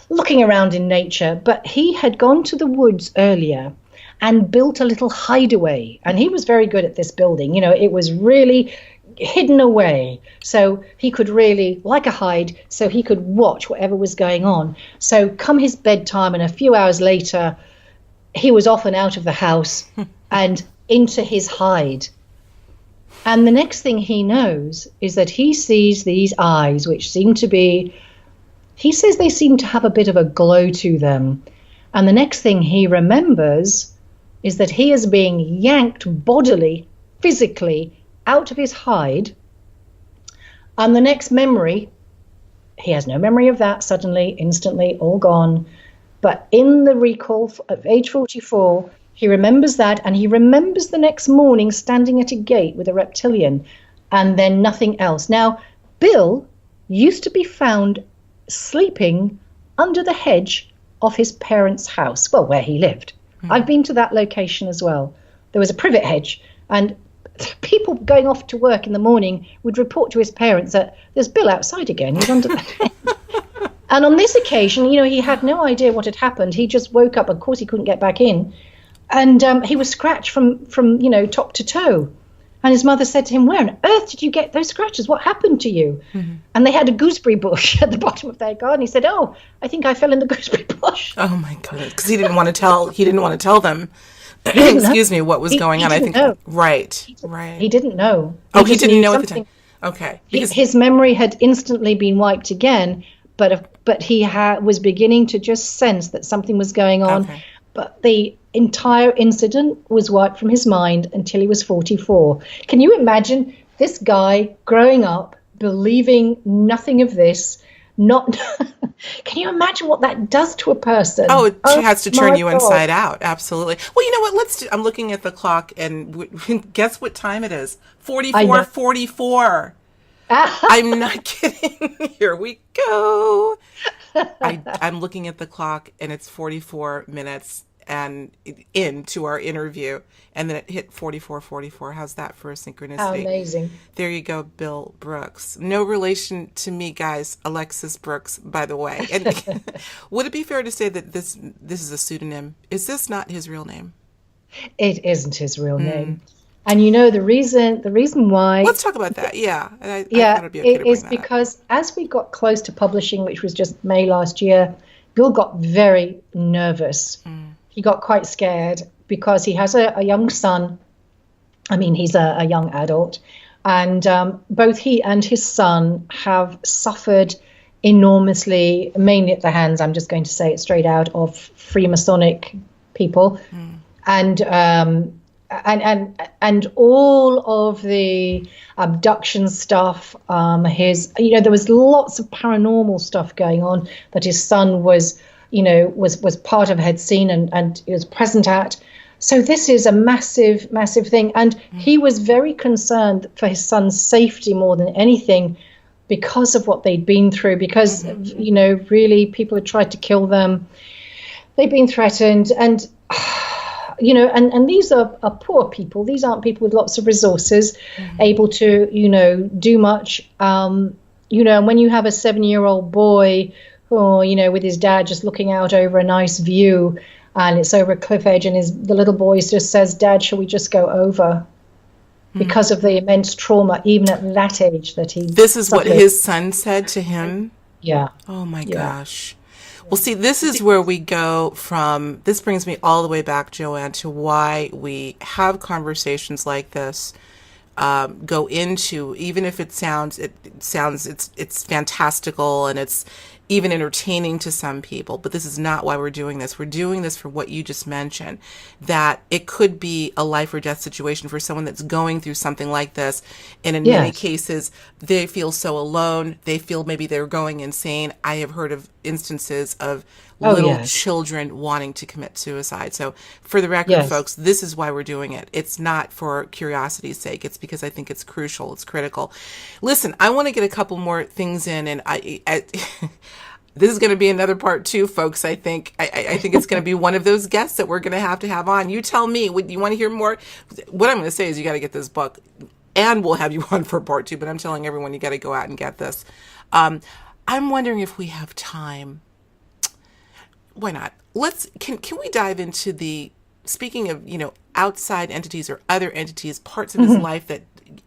looking around in nature. But he had gone to the woods earlier and built a little hideaway. And he was very good at this building. It was really hidden away, so he could really, like a hide, so he could watch whatever was going on. So come his bedtime, and a few hours later, he was off and out of the house and into his hide. And the next thing he knows is that he sees these eyes, which seem to be, he says they seem to have a bit of a glow to them. And the next thing he remembers is that he is being yanked bodily, physically, out of his hide. And the next memory, he has no memory of that, suddenly, instantly, all gone. But in the recall of age 44, he remembers that, and he remembers the next morning standing at a gate with a reptilian, and then nothing else. Now, Bill used to be found sleeping under the hedge of his parents' house, well, where he lived. I've been to that location as well. There was a privet hedge, and people going off to work in the morning would report to his parents that there's Bill outside again. He's under the hedge. And on this occasion, he had no idea what had happened. He just woke up. Of course, he couldn't get back in. And he was scratched from top to toe. And his mother said to him, where on earth did you get those scratches? What happened to you? Mm-hmm. And they had a gooseberry bush at the bottom of their garden. He said, oh, I think I fell in the gooseberry bush. Oh, my goodness. Because he didn't want to tell them, excuse me, what was going on. I think, know. Right. He didn't know. He didn't know at the time. Okay. Because his memory had instantly been wiped again, but he was beginning to just sense that something was going on. Okay. But the entire incident was wiped from his mind until he was 44. Can you imagine this guy growing up, believing nothing of this? Can you imagine what that does to a person? Oh, it has to turn you inside out. Absolutely. Well, you know what? I'm looking at the clock, and guess what time it is? 44:44. I'm not kidding. Here we go. I'm looking at the clock, and it's 44 minutes and into our interview, and then it hit 44:44. How's that for a synchronicity? How amazing. There you go, Bill Brooks. No relation to me, guys. Alexis Brooks, by the way. And would it be fair to say that this is a pseudonym? Is this not his real name? It isn't his real name. And you know the reason why. Let's talk about that. Yeah. It is because as we got close to publishing, which was just May last year, Bill got very nervous. He got quite scared because he has a young son. I mean, he's a young adult, and both he and his son have suffered enormously, mainly at the hands, I'm just going to say it straight out, of Freemasonic people, and all of the abduction stuff. There was lots of paranormal stuff going on that his son was part of, had seen and was present at. So this is a massive, massive thing. And he was very concerned for his son's safety more than anything because of what they'd been through, because, really people had tried to kill them. They've been threatened. And, and these are poor people. These aren't people with lots of resources, able to, do much. And when you have a 7-year-old boy, with his dad just looking out over a nice view, and it's over a cliff edge, and the little boy just says, Dad, shall we just go over? Because of the immense trauma, even at that age that he This is suffered. What his son said to him? Yeah. Oh, my gosh. Well, see, this is where we go from, this brings me all the way back, Joanne, to why we have conversations like this, go into, even if it's fantastical and it's even entertaining to some people, but this is not why we're doing this. We're doing this for what you just mentioned, that it could be a life or death situation for someone that's going through something like this. And in many cases, they feel so alone. They feel maybe they're going insane. I have heard of instances of little children wanting to commit suicide. So for the record, folks, this is why we're doing it. It's not for curiosity's sake. It's because I think it's crucial. It's critical. Listen, I want to get a couple more things in, and I this is going to be another part 2, folks. I think it's going to be one of those guests that we're going to have on. You tell me, would you want to hear more? What I'm going to say is you got to get this book, and we'll have you on for part 2, but I'm telling everyone you got to go out and get this. I'm wondering if we have time. Why not? Can we dive into the, speaking of, outside entities or other entities, parts of his life that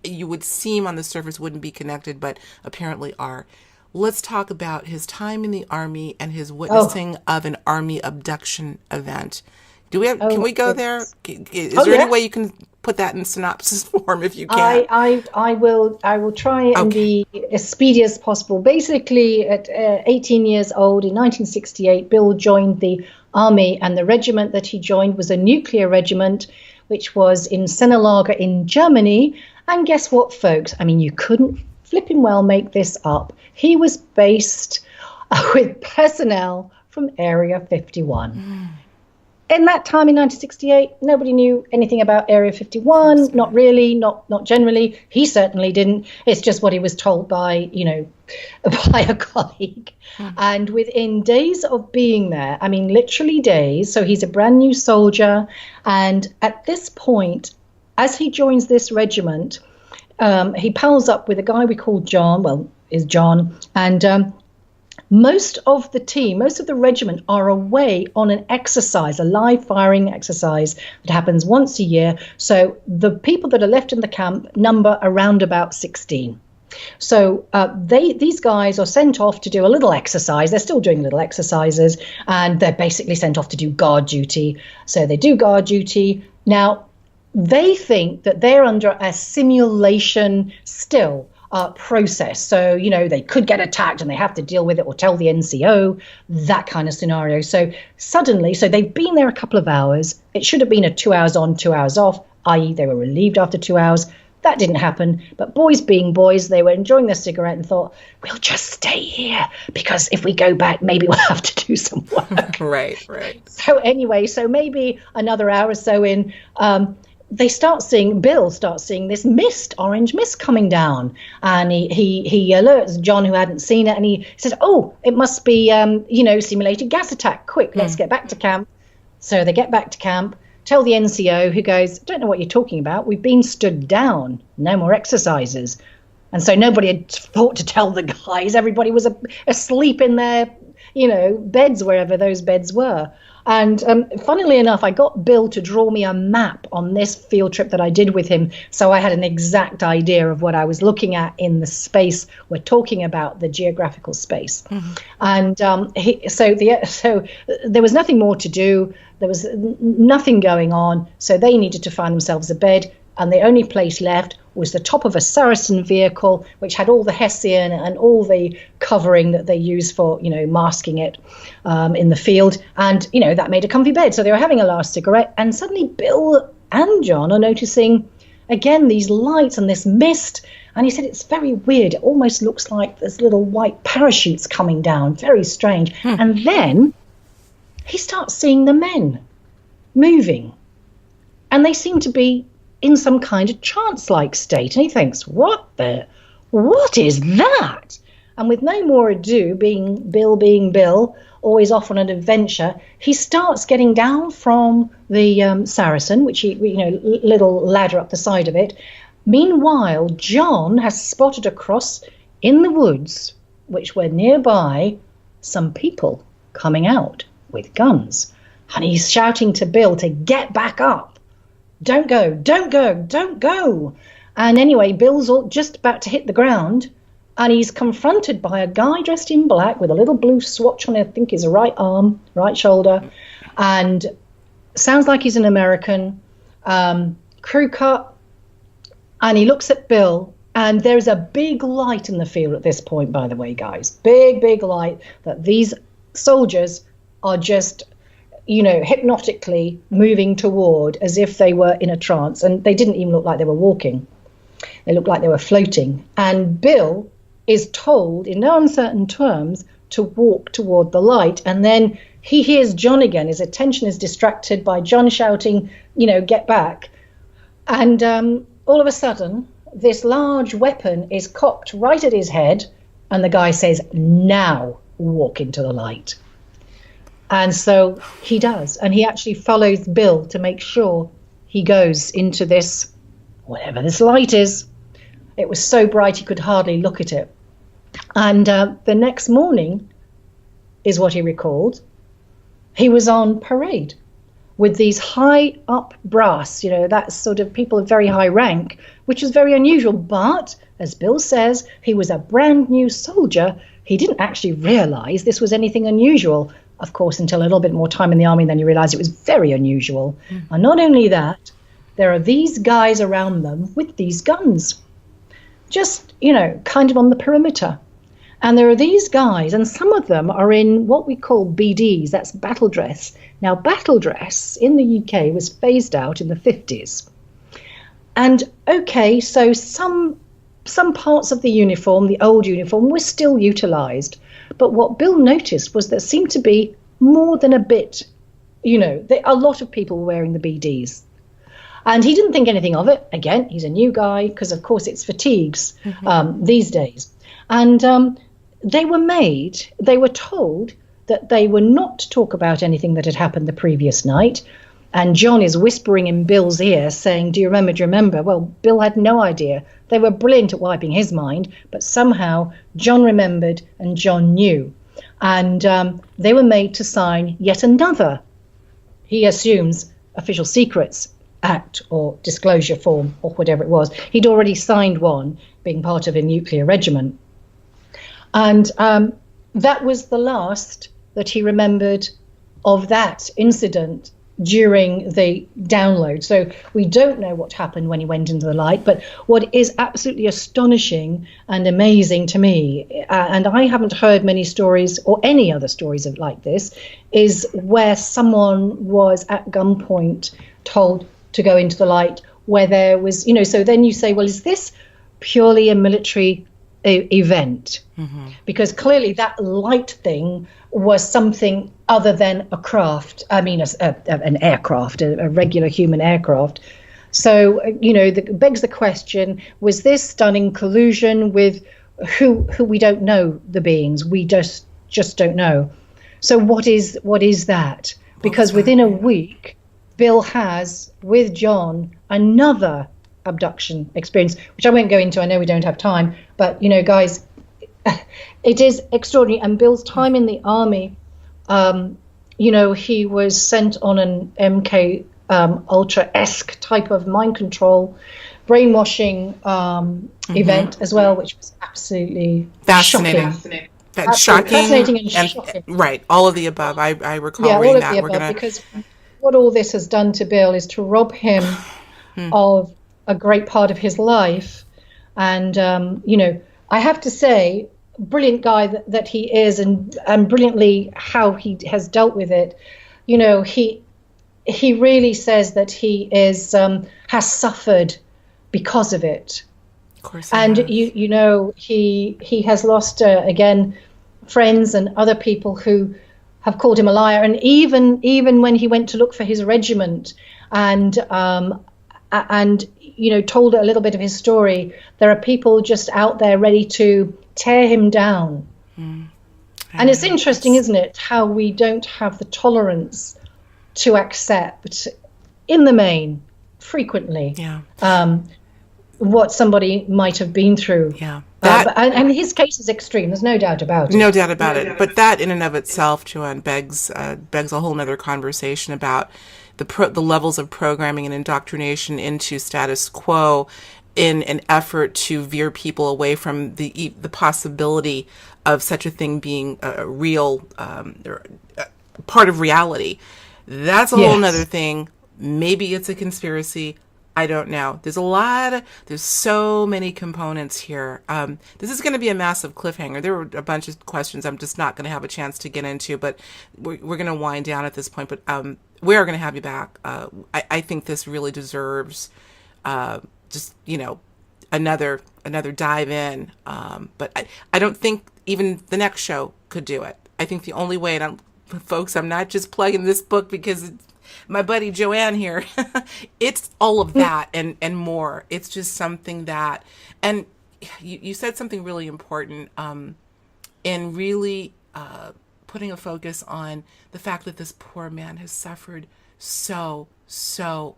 you would seem on the surface wouldn't be connected, but apparently are. Let's talk about his time in the Army and his witnessing of an Army abduction event. Can we go there? Is there any way you can put that in synopsis form if you can? I will try and be as speedy as possible. Basically, at 18 years old in 1968, Bill joined the Army, and the regiment that he joined was a nuclear regiment, which was in Sennelager in Germany. And guess what, folks? I mean, you couldn't flipping well make this up. He was based with personnel from Area 51. In that time in 1968, nobody knew anything about Area 51. Not really, not generally. He certainly didn't. It's just what he was told by, by a colleague. And within days of being there, I mean, literally days, so he's a brand new soldier. And at this point, as he joins this regiment, he pals up with a guy we call John, is John, and most of the team, most of the regiment are away on an exercise, a live firing exercise that happens once a year. So the people that are left in the camp number around about 16. So these guys are sent off to do a little exercise. They're still doing little exercises, and they're basically sent off to do guard duty. So they do guard duty. Now, they think that they're under a simulation still process. So, they could get attacked and they have to deal with it or tell the NCO, that kind of scenario. So suddenly, they've been there a couple of hours. It should have been a 2 hours on, 2 hours off, i.e. they were relieved after 2 hours. That didn't happen. But boys being boys, they were enjoying their cigarette and thought, we'll just stay here because if we go back, maybe we'll have to do some work. Right. So anyway, maybe another hour or so in, Bill starts seeing this orange mist coming down, and he alerts John, who hadn't seen it, and he says, oh, it must be, simulated gas attack. Quick, let's get back to camp. So they get back to camp, tell the NCO, who goes, don't know what you're talking about. We've been stood down. No more exercises. And so nobody had thought to tell the guys. Everybody was asleep in their, beds, wherever those beds were. And funnily enough, I got Bill to draw me a map on this field trip that I did with him. So I had an exact idea of what I was looking at in the space we're talking about, the geographical space. Mm-hmm. And so there was nothing more to do. There was nothing going on. So they needed to find themselves a bed. And the only place left was the top of a Saracen vehicle, which had all the Hessian and all the covering that they use for, masking it in the field. And, that made a comfy bed. So they were having a last cigarette. And suddenly Bill and John are noticing, again, these lights and this mist. And he said, it's very weird. It almost looks like there's little white parachutes coming down. Very strange. And then he starts seeing the men moving. And they seem to be in some kind of trance-like state. And he thinks, what is that? And with no more ado, being Bill, always off on an adventure, he starts getting down from the Saracen, which little ladder up the side of it. Meanwhile, John has spotted across in the woods, which were nearby, some people coming out with guns. And he's shouting to Bill to get back up. Don't go, don't go, don't go. And anyway, Bill's just about to hit the ground, and he's confronted by a guy dressed in black with a little blue swatch on, I think, his right arm, right shoulder, and sounds like he's an American, crew cut, and he looks at Bill, and there's a big light in the field at this point, by the way, guys. Big light that these soldiers are just hypnotically moving toward as if they were in a trance. And they didn't even look like they were walking. They looked like they were floating. And Bill is told in no uncertain terms to walk toward the light. And then he hears John again. His attention is distracted by John shouting, get back. And all of a sudden, this large weapon is cocked right at his head. And the guy says, now walk into the light. And so he does. And he actually follows Bill to make sure he goes into this, whatever this light is. It was so bright he could hardly look at it. And the next morning is what he recalled. He was on parade with these high up brass, that's sort of people of very high rank, which was very unusual. But as Bill says, he was a brand new soldier. He didn't actually realize this was anything unusual. Of course, until a little bit more time in the army, then you realize it was very unusual. And not only that, there are these guys around them with these guns, just, kind of on the perimeter. And there are these guys, and some of them are in what we call BDs, that's battle dress. Now, battle dress in the UK was phased out in the 50s. And, okay, so some parts of the uniform, the old uniform, were still utilised. But what Bill noticed was there seemed to be more than a bit, a lot of people were wearing the BDs. And he didn't think anything of it. Again, he's a new guy because, of course, it's fatigues these days. And they were told that they were not to talk about anything that had happened the previous night. And John is whispering in Bill's ear saying, do you remember? Well, Bill had no idea. They were brilliant at wiping his mind, but somehow John remembered and John knew. And they were made to sign yet another, he assumes, Official Secrets Act or disclosure form or whatever it was. He'd already signed one, being part of a nuclear regiment. And that was the last that he remembered of that incident during the download. So we don't know what happened when he went into the light, but what is absolutely astonishing and amazing to me, and I haven't heard many stories or any other stories of like this, is where someone was at gunpoint told to go into the light, where there was, so then you say, well, is this purely a military event? Mm-hmm. Because clearly that light thing was something other than a craft. I mean, an aircraft, a regular human aircraft. So, begs the question, was this done in collusion with who we don't know the beings? We just don't know. So what is that? Because within a week, Bill has, with John, another abduction experience, which I won't go into. I know we don't have time, but, guys, it is extraordinary. And Bill's time in the army, he was sent on an MK Ultra-esque type of mind control, brainwashing event as well, which was absolutely fascinating. Shocking. Shocking and shocking. Right, all of the above. I recall reading that. All of the above, because what all this has done to Bill is to rob him of a great part of his life. And, I have to say, brilliant guy that he is, and brilliantly how he has dealt with it. He really says that he is has suffered because of it. Of course, and he has lost again friends and other people who have called him a liar. And even when he went to look for his regiment and told a little bit of his story, there are people just out there ready to tear him down. And it's interesting, isn't it, how we don't have the tolerance to accept, in the main, frequently, what somebody might have been through. Yeah. And his case is extreme. There's no doubt about it. No doubt about it. But that in and of itself, Joanne, begs a whole other conversation about the levels of programming and indoctrination into status quo in an effort to veer people away from the possibility of such a thing being a real part of reality. That's a whole nother thing. Maybe it's a conspiracy. I don't know. There's so many components here. This is going to be a massive cliffhanger. There were a bunch of questions I'm just not going to have a chance to get into, but we're going to wind down at this point. But we are going to have you back. I think this really deserves another dive in. But I don't think even the next show could do it. I think the only way, and folks, I'm not just plugging this book because it's my buddy Joanne here. It's all of that and more. It's just something that, and you said something really important in really putting a focus on the fact that this poor man has suffered so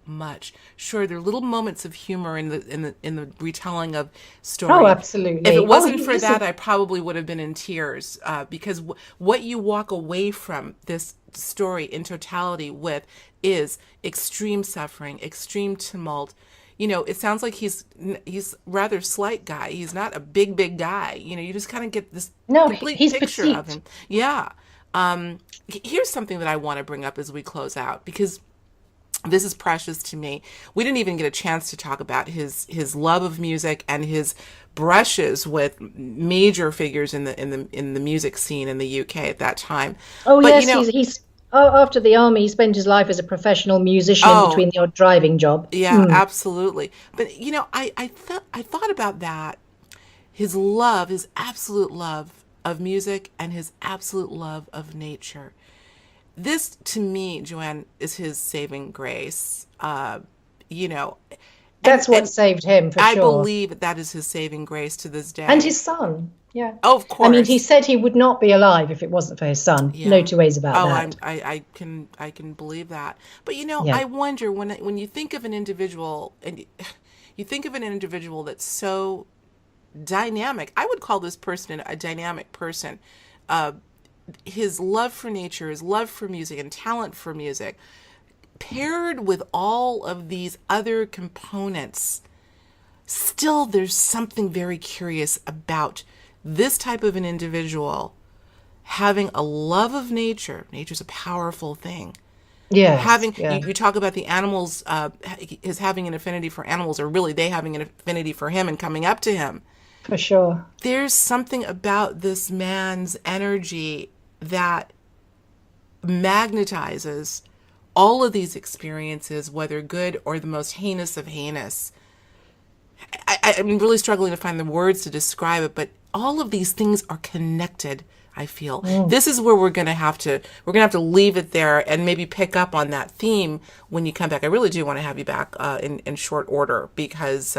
much. Sure, there are little moments of humor in the retelling of story. Oh, absolutely. If it wasn't for that, I probably would have been in tears because what you walk away from this story in totality with is extreme suffering, extreme tumult. It sounds like he's rather slight guy. He's not a big guy. You just kind of get this complete picture petite. of him. Yeah. Here's something that I want to bring up as we close out, because this is precious to me. We didn't even get a chance to talk about his love of music and his brushes with major figures in the music scene in the UK at that time. Oh, but, yes, he's after the army, he spent his life as a professional musician between the odd driving job. Yeah, absolutely. But I thought about that. His absolute love of music and his absolute love of nature. This, to me, Joanne, is his saving grace. That's what saved him, for sure. I believe that is his saving grace to this day. And his son, yeah. Oh, of course. I mean, he said he would not be alive if it wasn't for his son. Yeah. No two ways about that. I can believe that. But I wonder when you think of an individual, and you think of an individual that's so dynamic. I would call this person a dynamic person. his love for nature, his love for music and talent for music, paired with all of these other components, still there's something very curious about this type of an individual having a love of nature. Nature's a powerful thing. Yes. You talk about the animals, his having an affinity for animals, or really they having an affinity for him and coming up to him. For sure. There's something about this man's energy that magnetizes all of these experiences, whether good or the most heinous of heinous. I'm really struggling to find the words to describe it, but all of these things are connected, I feel. This is where we're going to have to leave it there and maybe pick up on that theme when you come back. I really do want to have you back in short order, because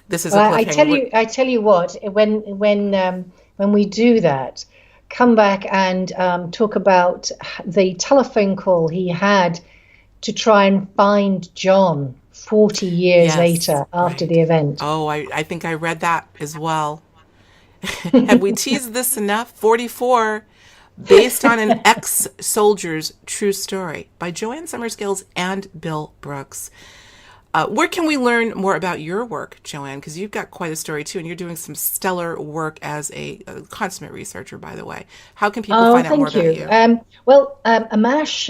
this is a cliffhanger. I tell you what, when we do that, come back and talk about the telephone call he had to try and find John 40 years later after the event. Oh, I think I read that as well. Have we teased this enough? 44, based on an ex-soldier's true story by Joanne Summerscales and Bill Brooks. Where can we learn more about your work, Joanne? Because you've got quite a story, too, and you're doing some stellar work as a consummate researcher, by the way. How can people find out more about you? Amash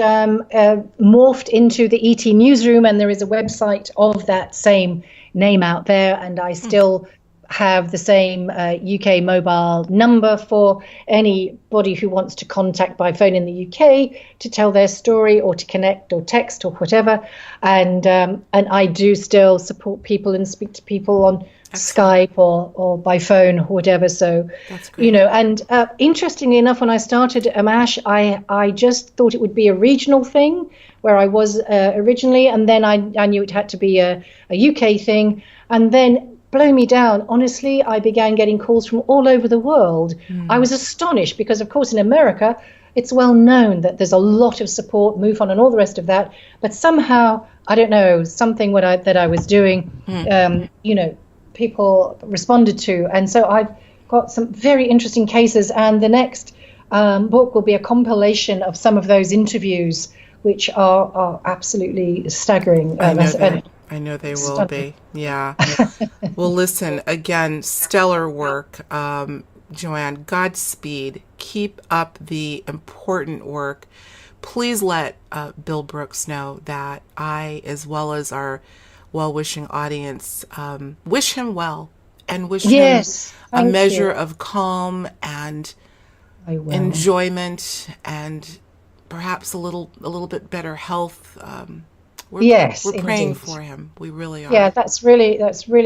morphed into the ET Newsroom, and there is a website of that same name out there, and I still have the same UK mobile number for anybody who wants to contact by phone in the UK to tell their story or to connect or text or whatever. And I do still support people and speak to people on Skype or by phone or whatever. So, and interestingly enough, when I started Amash, I just thought it would be a regional thing where I was originally. And then I knew it had to be a UK thing. And then, blow me down, honestly, I began getting calls from all over the world. I was astonished because, of course, in America, it's well known that there's a lot of support, MUFON and all the rest of that. But somehow, I don't know, something that I was doing, people responded to. And so I've got some very interesting cases. And the next book will be a compilation of some of those interviews, which are absolutely staggering. I know they will be. Yeah. Well, listen, again, stellar work. Joanne, Godspeed. Keep up the important work. Please let Bill Brooks know that I, as well as our well-wishing audience, wish him well and wish him a measure of calm and enjoyment and perhaps a little bit better health. We're praying for him. We really are. Yeah, that's really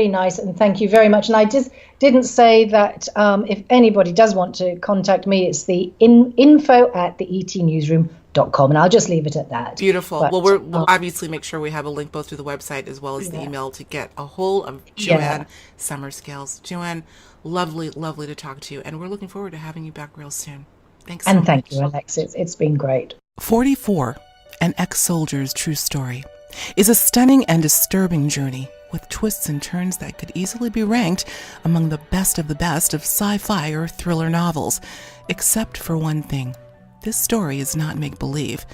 nice, and thank you very much. And I just didn't say that if anybody does want to contact me, it's the info@theetnewsroom.com, and I'll just leave it at that. Beautiful. But, we'll obviously make sure we have a link both to the website as well as the email to get a hold of Joanne Summerscales. Joanne, lovely to talk to you, and we're looking forward to having you back real soon. Thanks so much. And thank you, Alexis. It's been great. 44, an ex-soldier's true story, is a stunning and disturbing journey with twists and turns that could easily be ranked among the best of sci-fi or thriller novels, except for one thing. This story is not make-believe,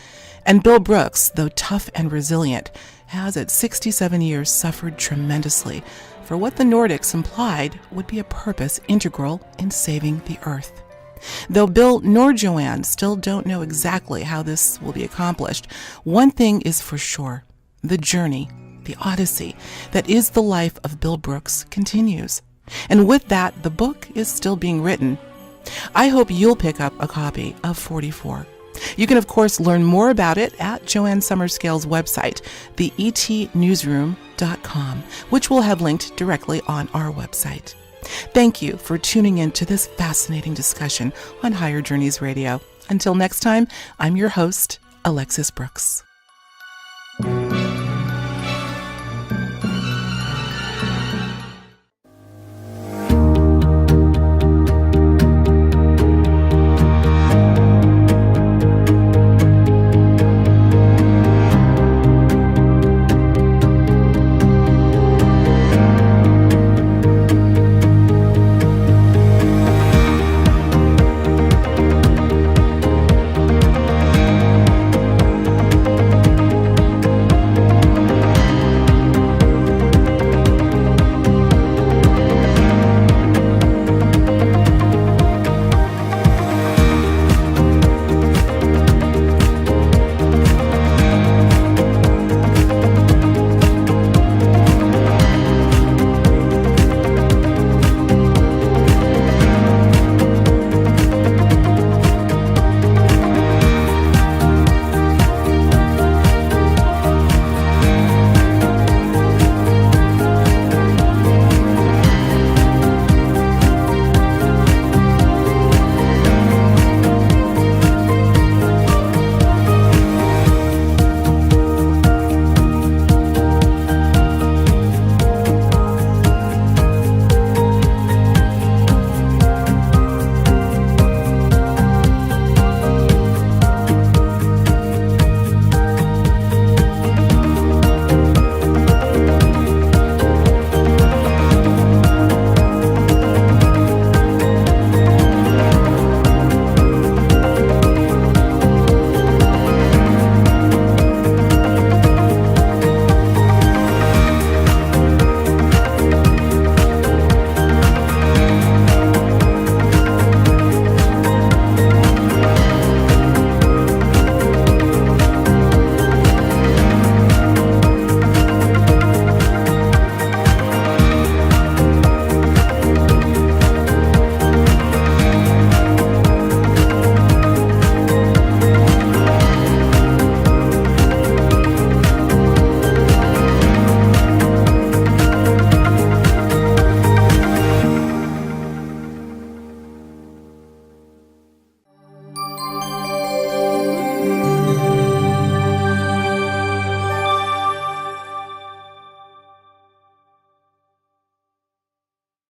and Bill Brooks, though tough and resilient, has at 67 years suffered tremendously for what the Nordics implied would be a purpose integral in saving the Earth. Though Bill nor Joanne still don't know exactly how this will be accomplished, one thing is for sure. The journey, the odyssey that is the life of Bill Brooks continues. And with that, the book is still being written. I hope you'll pick up a copy of 44. You can, of course, learn more about it at Joanne Summerscales' website, theetnewsroom.com, which we'll have linked directly on our website. Thank you for tuning in to this fascinating discussion on Higher Journeys Radio. Until next time, I'm your host, Alexis Brooks.